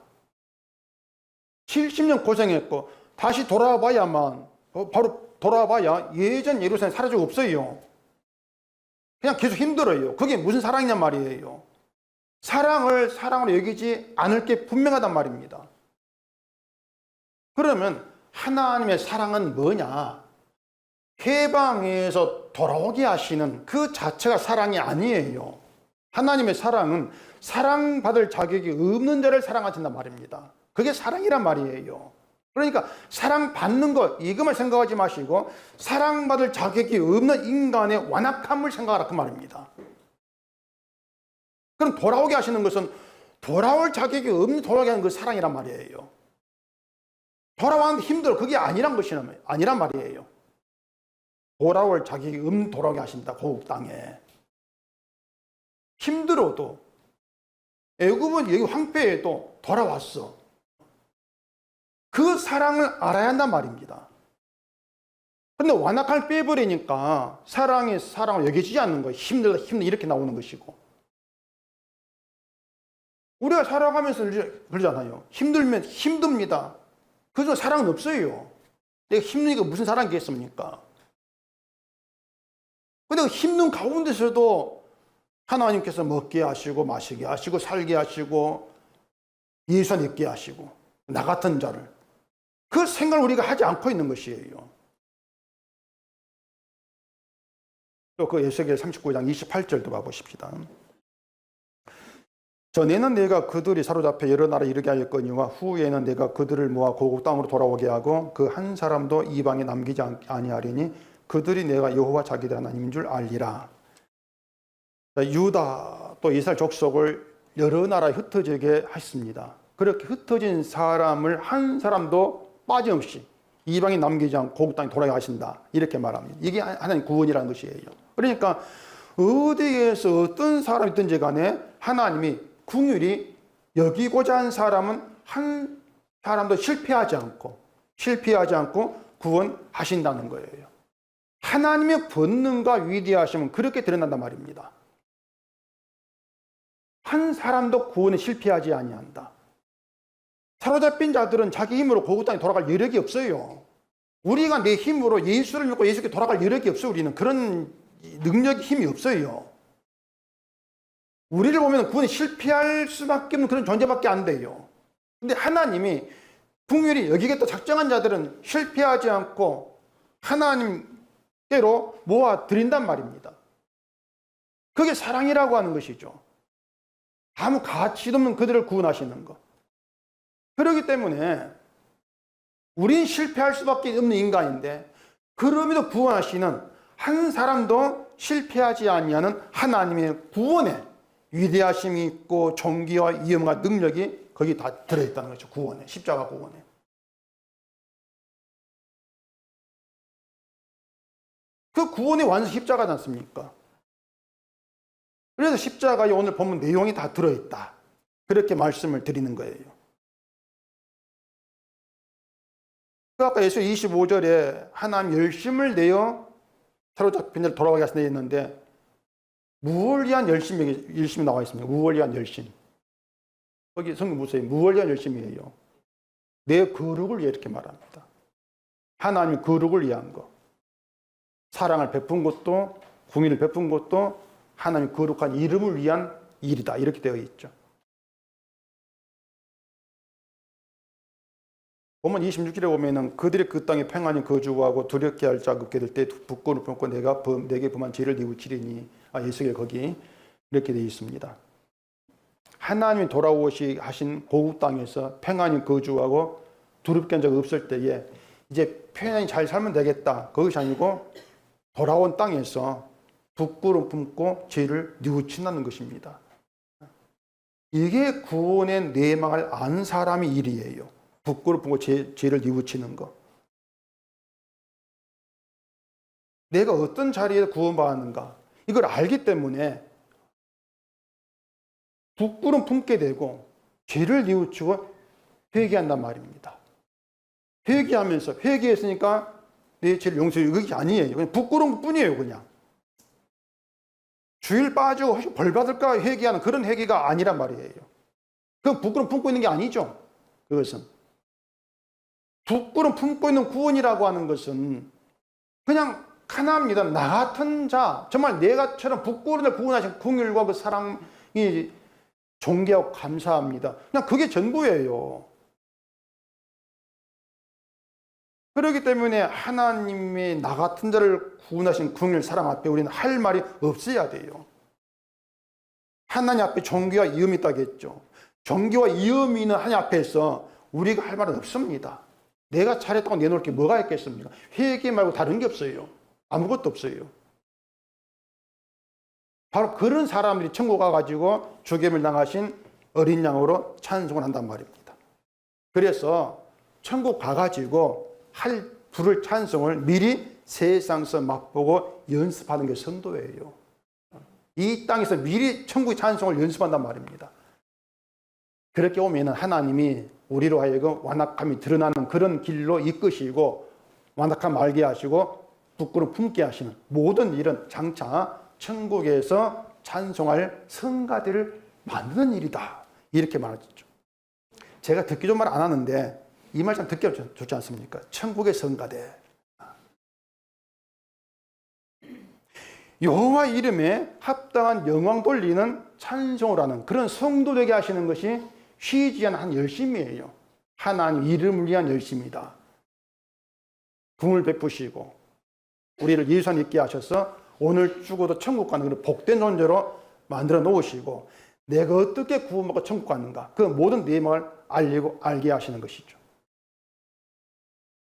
70년 고생했고 다시 돌아와 봐야만 바로 돌아와 봐야 예전 예루살렘 사라지고 없어요. 그냥 계속 힘들어요. 그게 무슨 사랑이냔 말이에요. 사랑을 사랑으로 여기지 않을 게 분명하단 말입니다. 그러면 하나님의 사랑은 뭐냐? 해방에서 돌아오게 하시는 그 자체가 사랑이 아니에요. 하나님의 사랑은 사랑받을 자격이 없는 자를 사랑하신단 말입니다. 그게 사랑이란 말이에요. 그러니까 사랑받는 것 이것만 생각하지 마시고 사랑받을 자격이 없는 인간의 완악함을 생각하라 그 말입니다. 그럼 돌아오게 하시는 것은 돌아올 자격이 없는 돌아오게 하는 그 사랑이란 말이에요. 돌아왔는데 힘들어 그게 아니란 말이에요. 돌아올 자격이 없는 돌아오게 하신다. 고국 땅에 힘들어도 애굽은 여기 황폐해도 돌아왔어. 그 사랑을 알아야 한단 말입니다. 그런데 완악함을 빼버리니까 사랑이 사랑을 여겨지지 않는 거예요. 힘들다 이렇게 나오는 것이고 우리가 살아가면서 그러잖아요. 힘들면 힘듭니다. 그래서 사랑은 없어요. 내가 힘드니까 무슨 사랑이 있겠습니까? 근데 그 힘든 가운데서도 하나님께서 먹게 하시고 마시게 하시고 살게 하시고 예수 믿게 하시고 나 같은 자를 그 생각을 우리가 하지 않고 있는 것이에요. 또 그 에스겔 39장 28절도 봐보십시다. 전에는 내가 그들이 사로잡혀 여러 나라에 이르게 하였거니와 후에는 내가 그들을 모아 고국 땅으로 돌아오게 하고 그 한 사람도 이방에 남기지 아니하리니 그들이 내가 여호와 자기들 하나님인 줄 알리라. 유다 또 이스라엘 족속을 여러 나라에 흩어지게 했습니다. 그렇게 흩어진 사람을 한 사람도 빠짐없이 이방에 남기지 않고 고국 땅에 돌아가게 하신다. 이렇게 말합니다. 이게 하나님 구원이라는 것이에요. 그러니까 어디에서 어떤 사람이든지 간에 하나님이 긍휼히 여기고자 한 사람은 한 사람도 실패하지 않고 구원하신다는 거예요. 하나님의 권능과 위대하심은 그렇게 드러난단 말입니다. 한 사람도 구원에 실패하지 아니한다. 사로잡힌 자들은 자기 힘으로 고국 땅에 돌아갈 여력이 없어요. 우리가 내 힘으로 예수를 믿고 예수께 돌아갈 여력이 없어요. 우리는 그런 능력이 힘이 없어요. 우리를 보면 구원에 실패할 수밖에 없는 그런 존재밖에 안 돼요. 근데 하나님이 긍휼히 여기겠다 작정한 자들은 실패하지 않고 하나님께로 모아드린단 말입니다. 그게 사랑이라고 하는 것이죠. 아무 가치도 없는 그들을 구원하시는 것. 그렇기 때문에 우린 실패할 수밖에 없는 인간인데 그럼에도 구원하시는 한 사람도 실패하지 아니하는 하나님의 구원에 위대하심이 있고 존귀와 위엄과 능력이 거기 다 들어있다는 거죠. 구원에, 십자가 구원에. 그 구원의 완성 십자가지 않습니까? 그래서 십자가에 오늘 보면 내용이 다 들어있다. 그렇게 말씀을 드리는 거예요. 아까 예수 25절에 하나님 열심을 내어 사로잡힌 자를 돌아가게 하신다 했는데 무엇을 위한 열심이 나와 있습니다. 무엇을 위한 열심. 거기 성경 보세요. 무엇을 위한 열심이에요. 내 거룩을 위해 이렇게 말합니다. 하나님 거룩을 위한 것. 사랑을 베푼 것도, 공의를 베푼 것도 하나님 거룩한 이름을 위한 일이다. 이렇게 되어 있죠. 보면 26절에 보면은 그들이 그 땅에 평안히 거주하고 두렵게 할 자 없게 될 때 부끄러움을 품고 내게 범한 죄를 뉘우치리니. 예수의 거기 이렇게 되어 있습니다. 하나님이 돌아오시 하신 고국 땅에서 평안히 거주하고 두렵게 한 적 없을 때에 이제 평안히 잘 살면 되겠다. 그것이 아니고 돌아온 땅에서 부끄러움 품고 죄를 뉘우친다는 것입니다. 이게 구원의 내막을 아는 사람의 일이에요. 부끄러움 품고 죄를 뉘우치는 거. 내가 어떤 자리에 구원받았는가 이걸 알기 때문에 부끄러움 품게 되고 죄를 뉘우치고 회개한단 말입니다. 회개하면서 회개했으니까 내 죄를 용서해. 그게 아니에요. 그냥 부끄러운 뿐이에요. 그냥 주일 빠지고 벌 받을까 회개하는 그런 회개가 아니란 말이에요. 그건 부끄러움 품고 있는 게 아니죠. 그것은 부끄러움 품고 있는 구원이라고 하는 것은 그냥 하나입니다. 나 같은 자, 정말 내가처럼 부끄러움을 구원하신 긍휼과 그 사랑이 존귀하고 감사합니다. 그냥 그게 전부예요. 그렇기 때문에 하나님이 나 같은 자를 구원하신 긍휼 사랑 앞에 우리는 할 말이 없어야 돼요. 하나님 앞에 존귀와 이음이 있다겠죠. 존귀와 이음이 있는 하나님 앞에서 우리가 할 말은 없습니다. 내가 잘했다고 내놓을 게 뭐가 있겠습니까? 회개 말고 다른 게 없어요. 아무것도 없어요. 바로 그런 사람들이 천국 가가지고 죽임을 당하신 어린 양으로 찬송을 한단 말입니다. 그래서 천국 가가지고 부를 찬송을 미리 세상에서 맛보고 연습하는 게 성도예요. 이 땅에서 미리 천국의 찬송을 연습한단 말입니다. 그렇게 오면 하나님이 우리로 하여금 완악함이 드러나는 그런 길로 이끄시고 완악함 알게 하시고 부끄러움 품게 하시는 모든 일은 장차 천국에서 찬송할 성가대를 만드는 일이다. 이렇게 말하죠. 제가 듣기 좋은 말 안 하는데 이 말 참 듣기 좋지 않습니까? 천국의 성가대. 여호와 이름에 합당한 영광 돌리는 찬송을 하는 그런 성도 되게 하시는 것이 쉬지 않은 한 열심이에요. 하나님 이름을 위한 열심이다. 궁을 베푸시고 우리를 예수 안에 있게 하셔서 오늘 죽어도 천국 가는 그런 복된 존재로 만들어 놓으시고 내가 어떻게 구원받고 천국 가는가 그 모든 내막을 알게 하시는 것이죠.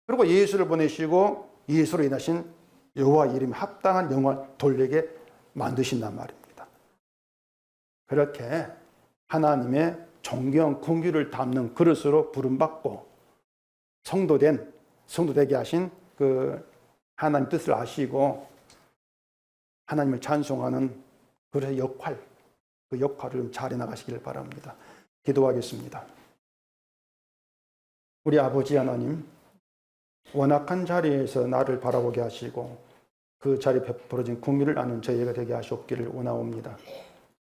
그리고 예수를 보내시고 예수로 인하신 여호와 이름에 합당한 영광을 돌리게 만드신단 말입니다. 그렇게 하나님의 존귀한 긍휼을 담는 그릇으로 부름받고 성도 되게 하신 그 하나님 뜻을 아시고 하나님을 찬송하는 그 역할을 잘 해나가시기를 바랍니다. 기도하겠습니다. 우리 아버지 하나님, 원악한 자리에서 나를 바라보게 하시고 그 자리에 베풀어진 긍휼을 아는 저희가 되게 하시옵기를 원하옵니다.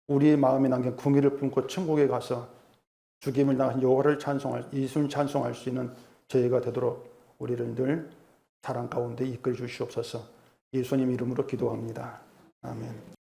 우리의 마음에 남긴 긍휼을 품고 천국에 가서 죽임을 당하신 여호와를 예수를 찬송할 수 있는 저희가 되도록 우리를 늘 사랑 가운데 이끌어 주시옵소서. 예수님 이름으로 기도합니다. 아멘.